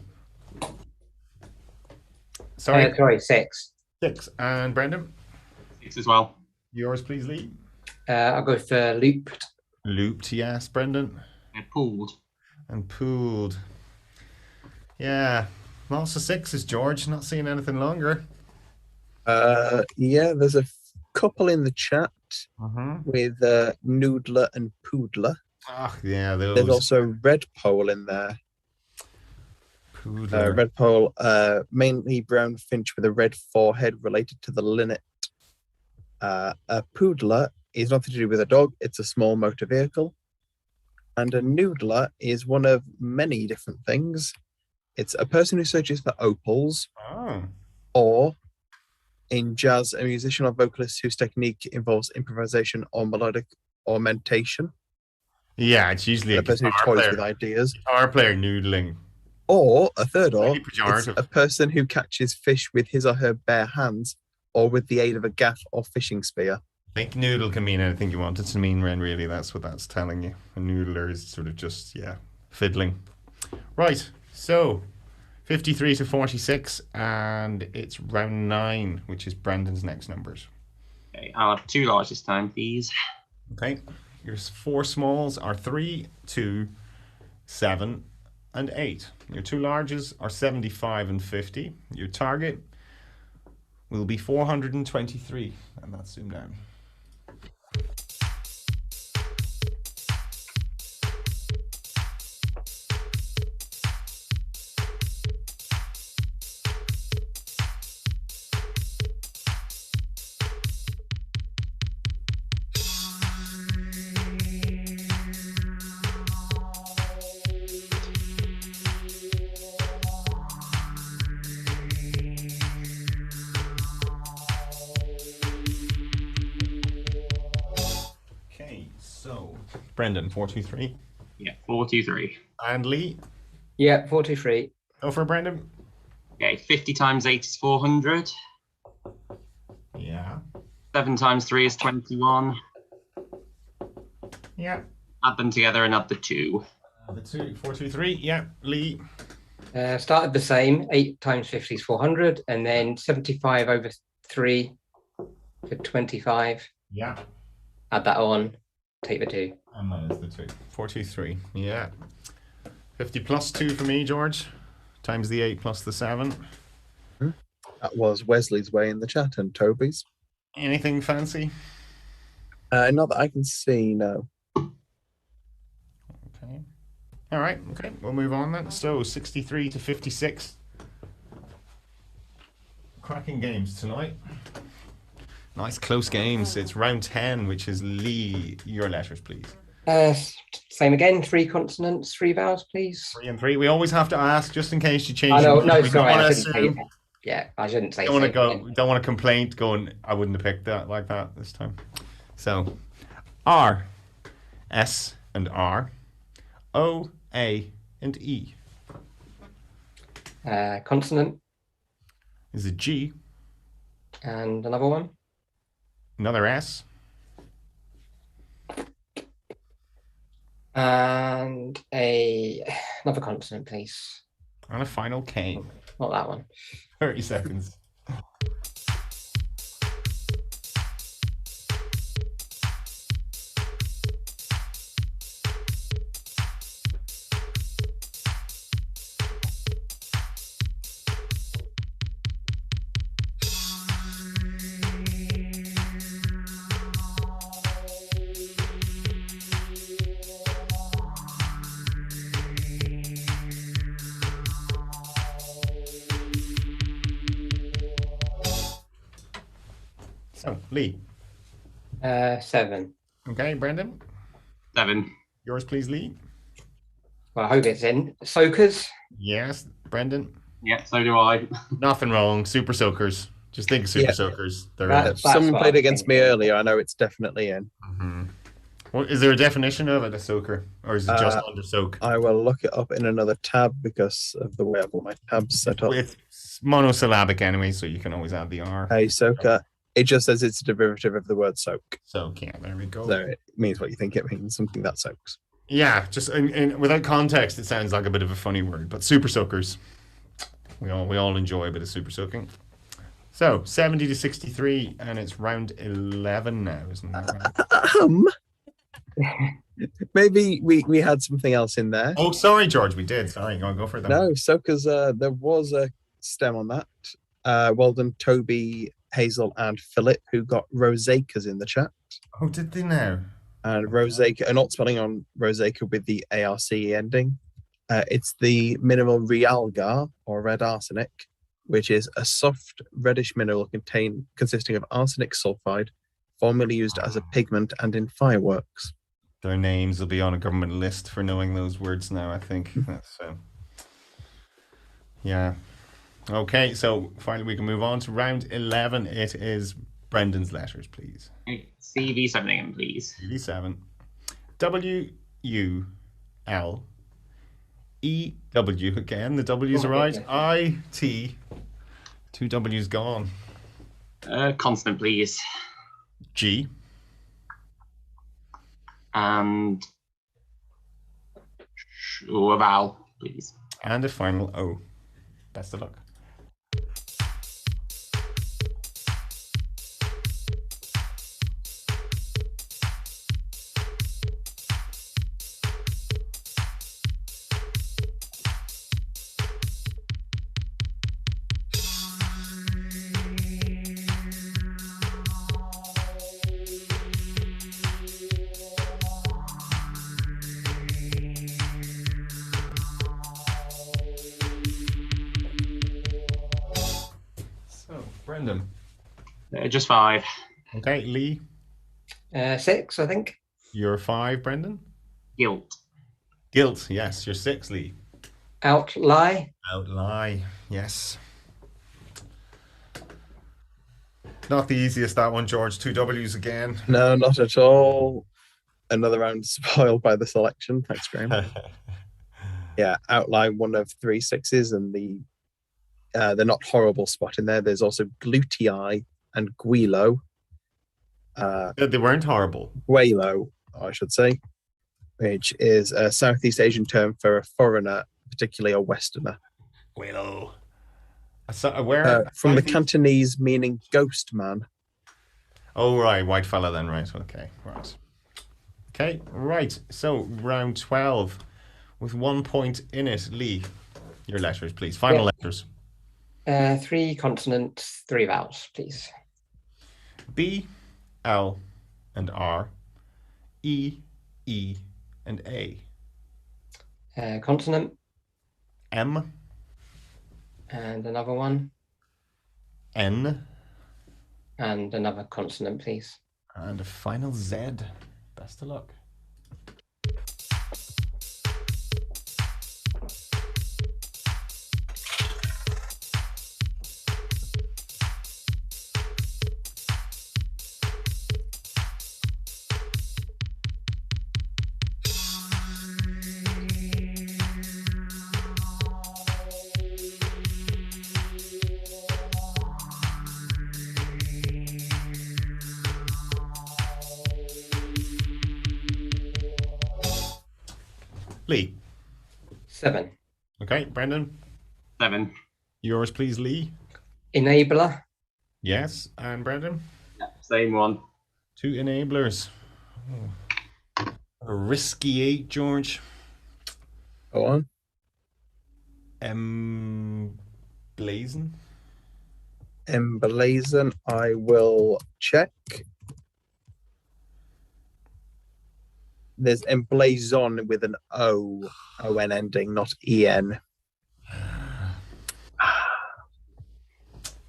Sorry. Sorry, 6. 6. And Brendan? 6 as well. Yours, please, Lee. I'll go for looped. Looped, yes. Brendan? Pooled. And pooled. Yeah. Lots of 6s, George. Not seeing anything longer. Yeah, there's a couple in the chat with Noodler and Poodler. Oh, yeah. There's also Red Pole in there. Red Pole, mainly brown finch with a red forehead related to the linnet. A Poodler is nothing to do with a dog. It's a small motor vehicle. And a Noodler is one of many different things. It's a person who searches for opals. Or, in jazz, a musician or vocalist whose technique involves improvisation or melodic augmentation. Yeah, it's usually a person who toys with ideas. Guitar player noodling. Or a third it's a person who catches fish with his or her bare hands or with the aid of a gaff or fishing spear. I think noodle can mean anything you want it to mean, Ren, really. That's what that's telling you. A noodler is sort of just, fiddling. Right, so 53 to 46, and it's round 9, which is Brandon's next numbers. Okay, I'll have 2 large this time, please. Okay, your 4 smalls are 3, 2, 7, and 8. Your 2 larges are 75 and 50. Your target will be 423, and that's ZoomDown. Brendan, 423. Yeah, 423. And Lee? Yeah, 423. Go for Brendan. Okay, 50 times 8 is 400. Yeah. 7 times 3 is 21. Yeah. Add them together and add the 2. The 2, 423. Yeah. Lee? Started the same. 8 times 50 is 400. And then 75 over 3 for 25. Yeah. Add that on. Take the 2. And minus the 2. 423. Yeah. 50 plus 2 for me, George. Times the 8 plus the 7. That was Wesley's way in the chat and Toby's. Anything fancy? Not that I can see, no. Okay. All right. Okay. We'll move on then. So 63 to 56. Cracking games tonight. Nice close games. It's round 10, which is Lee. Your letters, please. Same again. 3 consonants, 3 vowels, please. 3 and 3. We always have to ask just in case you change. No, sorry. I shouldn't say that. Yeah, I shouldn't say. Don't want to complain. Going, I wouldn't have picked that like that this time. So, R, S, and R, O, A, and E. Consonant Is a G. And another one. Another S. And another consonant, please. And a final K. Not that one. 30 seconds. So, Lee. 7. Okay, Brendan. 7. Yours, please, Lee. Well, I hope it's in. Soakers. Yes, Brendan. Yeah, so do I. Nothing wrong. Super Soakers. Just think of Super Soakers. They're That's Someone what played I against think, me yeah. earlier. I know it's definitely in. Well, is there a definition of it, a soaker? Or is it just under soak? I will look it up in another tab because of the way I've got my tabs set up. It's monosyllabic anyway, so you can always add the R. A soaker. It just says it's a derivative of the word soak. Soak, yeah, there we go. So it means what you think it means, something that soaks. Yeah, just without context, it sounds like a bit of a funny word. But super soakers, we all enjoy a bit of super soaking. So 70 to 63, and it's round 11 now, isn't that right? Maybe we had something else in there. Oh, sorry, George, we did. Sorry, go for that. No, soakers. There was a stem on that. Well done, Toby, Hazel, and Philip, who got rosaceas in the chat. Oh, did they now? And rosaceae, not spelling on rosaceae with the ARC ending. It's the mineral realgar, or red arsenic, which is a soft reddish mineral consisting of arsenic sulfide, formerly used as a pigment and in fireworks. Their names will be on a government list for knowing those words now, I think. That's yeah. Okay, so finally we can move on to round 11. It is Brendan's letters, please. CV7 again, please. CV7. W U L E W again. The W's are right. I T. 2 W's gone. Consonant, please. G. And a vowel, please. And a final O. Best of luck. Brendan. Just 5. Okay, Lee. 6, I think. You're 5, Brendan. Guilt. Guilt, yes. You're 6, Lee. Outlie. Outlie, yes. Not the easiest, that one, George. 2 W's again. No, not at all. Another round spoiled by the selection. Thanks, Graham. Yeah, outline one of 3 6s, and the not horrible spot in there. There's also glutei and guilo. They weren't horrible. Guelo, I should say, which is a Southeast Asian term for a foreigner, particularly a Westerner. Guilo. Where? From the Cantonese meaning ghost man. Oh, right. White fella then, right. Okay, right. Okay, right. So, round 12 with 1 point in it. Lee, your letters, please. Final letters. 3 consonants, 3 vowels, please. B, L, and R. E, E, and A. Consonant. M. And another one. N. And another consonant, please. And a final Z. Best of luck. Lee. 7. Okay, Brendan. 7. Yours, please, Lee. Enabler. Yes, and Brendan. Yeah, same one. 2 enablers. Oh. A risky 8, George. Go on. Emblazon. Emblazon. I will check. There's emblazon with an O-N ending, not E-N.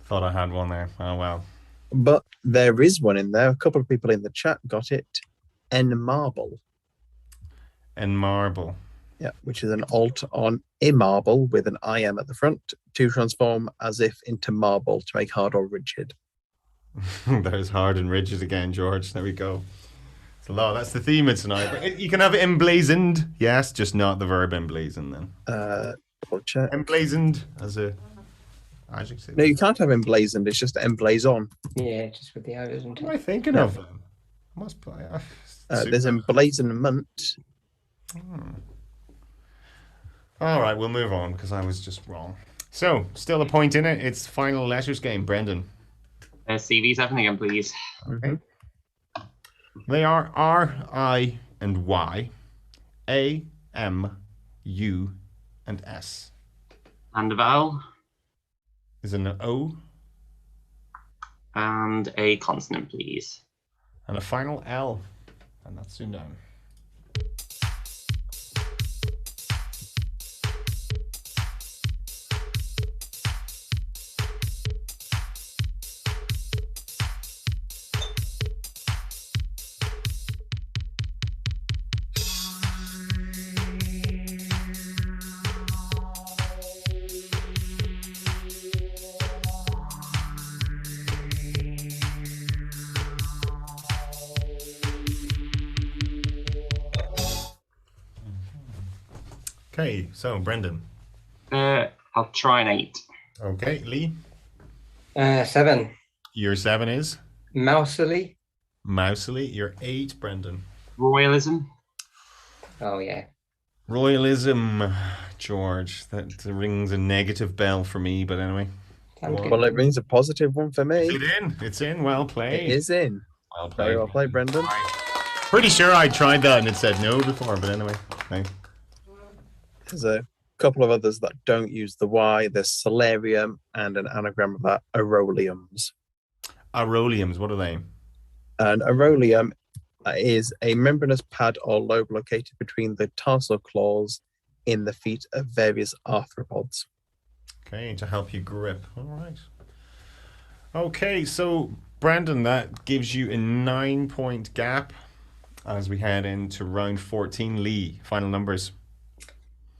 Thought I had one there. Oh, well. But there is one in there. A couple of people in the chat got it. N-marble. And marble. Yeah, which is an alt on immarble with an IM at the front to transform as if into marble to make hard or rigid. There's hard and rigid again, George. There we go. It's a lot. That's the theme of tonight. But you can have it emblazoned. Yes, just not the verb emblazoned then. Double check. Emblazoned as a adjective. No, you can't have emblazoned. It's just emblazon. Yeah, just with the O, isn't What am it? I thinking of then? I must play. There's emblazonment. All right, we'll move on because I was just wrong. So, still a point in it. It's final letters game. Brendan. CV7 again, please. Okay. They are R, I, and Y, A, M, U, and S. And a vowel. Is an O. And a consonant, please. And a final L. And that's ZoomDown. Okay, so Brendan. I'll try an 8. Okay, Lee. 7. Your 7 is? Mousily. Mousily. Your 8, Brendan. Royalism. Oh, yeah. Royalism, George. That rings a negative bell for me, but anyway. Sounds good. Well, it rings a positive one for me. Is it in? It's in. Well played. It is in. Well played. Very well played, Brendan. Pretty sure I tried that and it said no before, but anyway. Okay. There's a couple of others that don't use the Y. There's solarium and an anagram of that, auroliums. Auroliums, what are they? An aurolium is a membranous pad or lobe located between the tarsal claws in the feet of various arthropods. Okay, to help you grip. All right. Okay, so Brandon, that gives you a 9-point gap as we head into round 14. Lee, final numbers.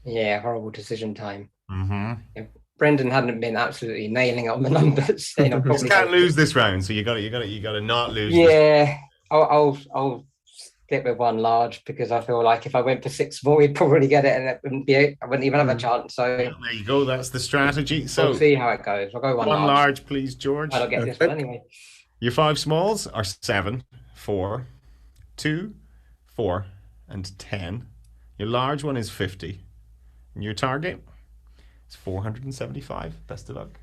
Yeah, horrible decision time. Mm-hmm. If Brendan hadn't been absolutely nailing on the numbers, then I You probably can't lose this round, so you got to not lose. This. Yeah, I'll stick with one large because I feel like if I went for 6 more, we'd probably get it, and it wouldn't be. I wouldn't even have a chance. So There you go. That's the strategy. So we'll see how it goes. I'll go one large, please, George. I don't get this one anyway. Your 5 smalls are 7, 4, 2, 4, and 10. Your large one is 50. And your target is 475. Best of luck.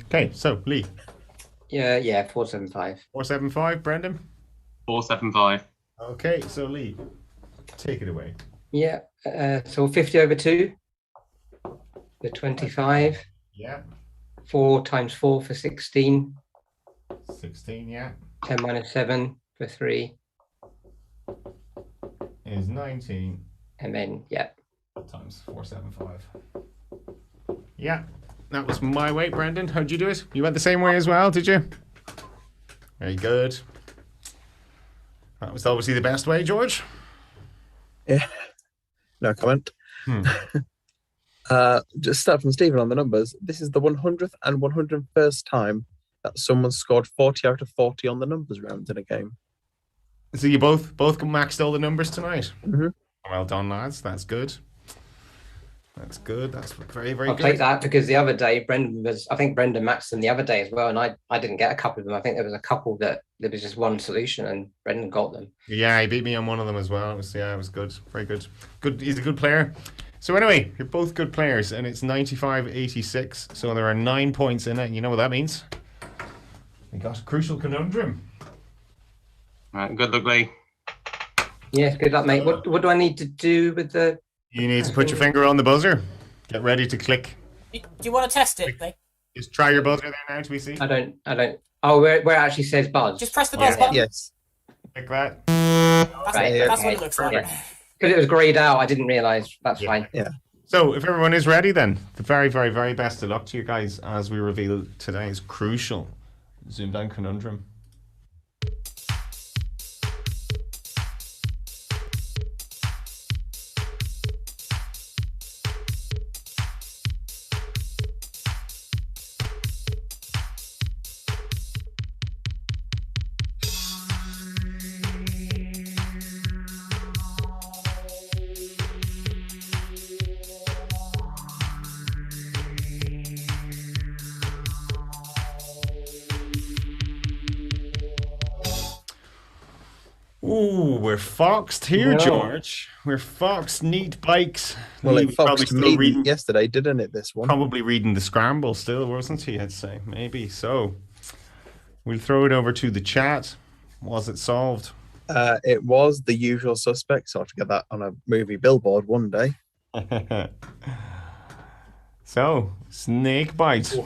Okay, so Lee. Yeah, 475. 475, Brendan. 475. Okay, so Lee, take it away. Yeah, so 50 over 2 for 25. Yeah. 4 times 4 for 16. 16, yeah. 10 minus 7 for 3. Is 19. And then, yeah. Times 475. Yeah, that was my way, Brendan. How'd you do it? You went the same way as well, did you? Very good. That was obviously the best way, George. Yeah, no comment. Just start from Stephen on the numbers. This is the 100th and 101st time that someone scored 40 out of 40 on the numbers round in a game. So you both maxed all the numbers tonight? Mm-hmm. Well done, lads. That's good. That's good. That's very, very I'll good. take that because the other day Brendan maxed them the other day as well, and I didn't get a couple of them. I think there was a couple that there was just one solution and Brendan got them. Yeah, he beat me on one of them as well. It was good. Very good. Good. He's a good player. So anyway, you're both good players, and it's 95-86. So there are 9 points in it. You know what that means? We got a crucial conundrum. Right, good luck, Lee. Yes, good luck, mate. What do I need to do with the... You need to put your finger on the buzzer. Get ready to click. Do you want to test it, Lee? Just try your buzzer there now to be seen. I don't. Oh, where it actually says buzz. Just press the buzz button. Yes. Click that. That's what it looks like. Because it was greyed out, I didn't realise. That's fine. Yeah. So if everyone is ready, then the very, very, very best of luck to you guys as we reveal today's crucial ZoomDown conundrum. Ooh, we're foxed here, No. George. We're foxed, neat bikes. Well, Lee it was probably foxed still me reading, yesterday, didn't it, this one? probably reading the scramble still, wasn't he? I'd say maybe. So we'll throw it over to the chat. Was it solved? It was The Usual Suspects. So I have to get that on a movie billboard one day. So snake bite.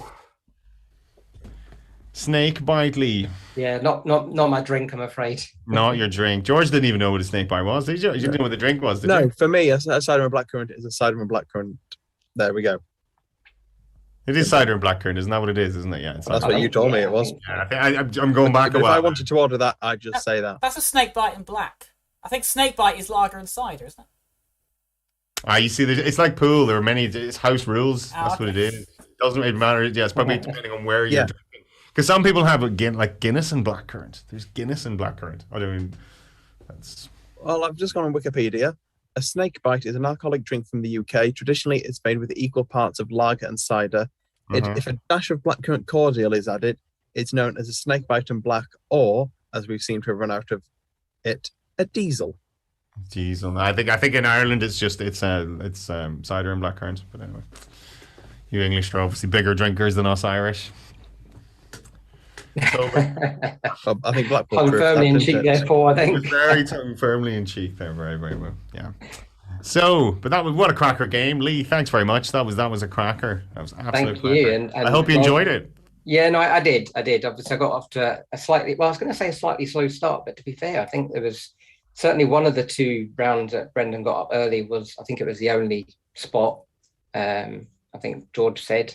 Snake bite, Lee. Yeah, not my drink, I'm afraid. Not your drink. George didn't even know what a snake bite was. Did you? You didn't know what the drink was, did No, you? for me, a cider and blackcurrant is a cider and blackcurrant. There we go. It is cider and blackcurrant, isn't that what it is? Isn't it? Yeah. It's That's cider. what you told me it was. Yeah, I'm going back But a if while. I wanted to order that, I'd just say that. That's a snake bite in black. I think snake bite is lager and cider, isn't it? You see, it's like pool. There are many. It's house rules. Oh, That's what it okay. is. It doesn't really matter. Yeah, it's probably depending on where you're drinking. Because some people have like Guinness and blackcurrant. There's Guinness and blackcurrant. I don't. That's. Well, I've just gone on Wikipedia. A snake bite is an alcoholic drink from the UK. Traditionally, it's made with equal parts of lager and cider. If a dash of blackcurrant cordial is added, it's known as a snake bite and black, or, as we seem to have run out of it, a diesel. Diesel. I think in Ireland it's cider and blackcurrant. But anyway, you English are obviously bigger drinkers than us Irish. So I think Blackpool. Tongue firmly in cheek, therefore, I think. very tongue firmly in cheek there. Very, very well. Yeah. So, but that was what a cracker game, Lee. Thanks very much. That was a cracker. That was absolute. Thank you, cracker. and I hope you enjoyed it. Yeah, no, I did. Obviously, I got off to a slightly, well, I was going to say a slightly slow start, but to be fair, I think there was certainly one of the two rounds that Brendan got up early I think it was the only spot, I think George said,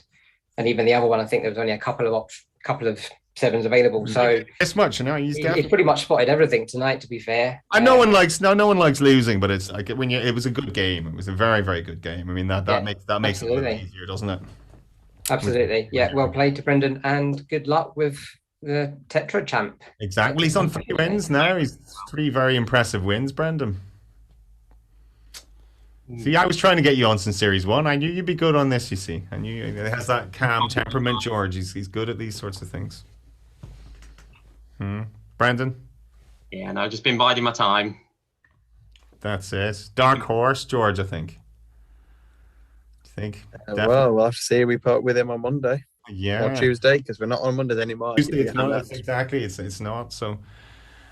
and even the other one, I think there was only a couple of sevens available. So This much, you know, he's he's pretty much spotted everything tonight, to be fair. And no one likes losing, but it's like it was a good game. It was a very, very good game. I mean that makes it a little easier, doesn't it? Absolutely. Yeah, well played to Brendan, and good luck with the Tetra champ. Exactly. He's on 3 wins now. He's 3 very impressive wins, Brendan. See, I was trying to get you on since Series 1. I knew you'd be good on this, you see. I knew he has that calm temperament, George. He's good at these sorts of things. Brendan? Yeah, no, just been biding my time. That's it. Dark horse, George, I think. Well, we'll have to see. We put with him on Monday Yeah. or Tuesday, because we're not on Mondays anymore. Tuesday, it's not, exactly. It's not. So,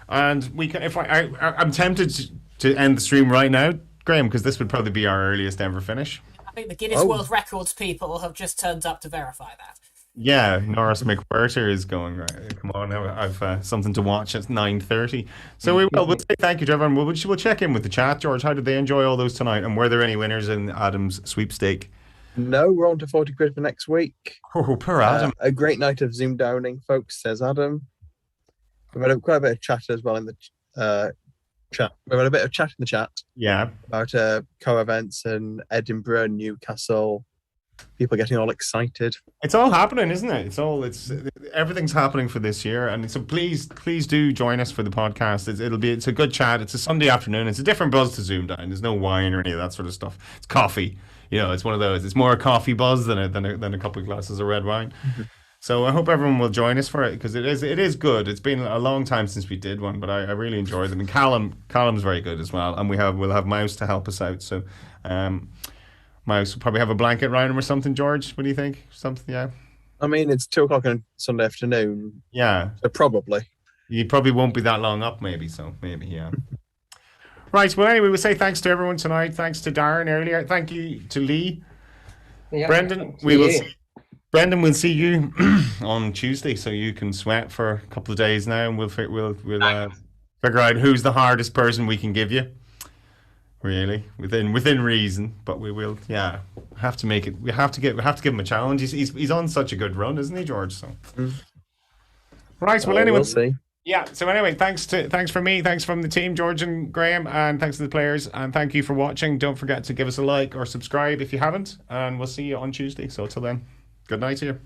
and we can. If I'm tempted to end the stream right now, Graham, because this would probably be our earliest ever finish. I think the Guinness World Records people have just turned up to verify that. Yeah, Norris McWhirter is going right. Come on, now I've something to watch at 9:30. So we'll say thank you to everyone. We'll check in with the chat, George. How did they enjoy all those tonight? And were there any winners in Adam's sweepstake? No, we're on to 40 quid for next week. Oh, poor Adam. A great night of Zoom downing, folks, says Adam. We've had quite a bit of chat as well in the chat. We've had a bit of chat in the chat. Yeah. About co-events in Edinburgh, Newcastle. People getting all excited. It's all happening, isn't it? Everything's happening for this year, and so please do join us for the podcast. It's a good chat. It's a Sunday afternoon. It's a different buzz to ZoomDown. There's no wine or any of that sort of stuff. It's coffee. You know, it's one of those. It's more a coffee buzz than a couple of glasses of red wine. Mm-hmm. So I hope everyone will join us for it, because it is good. It's been a long time since we did one, but I really enjoyed them. And Callum's very good as well, and we'll have Mouse to help us out. So. Mouse will probably have a blanket around him or something. George, what do you think? Something, yeah. I mean, it's 2:00 on Sunday afternoon, Yeah. so probably. You probably won't be that long up, maybe. So maybe, yeah. Right. Well, anyway, we'll say thanks to everyone tonight. Thanks to Darren earlier. Thank you to Lee. Yeah, Brendan, Brendan, we'll see you on Tuesday, so you can sweat for a couple of days now, and we'll figure out who's the hardest person we can give you. Really, within reason, but we will. Yeah, have to make it. We have to give him a challenge. He's on such a good run, isn't he, George? So. Right. Well, anyway. We'll see. Yeah, so anyway, thanks from me, thanks from the team, George and Graham, and thanks to the players, and thank you for watching. Don't forget to give us a like or subscribe if you haven't, and we'll see you on Tuesday. So till then, good night to you.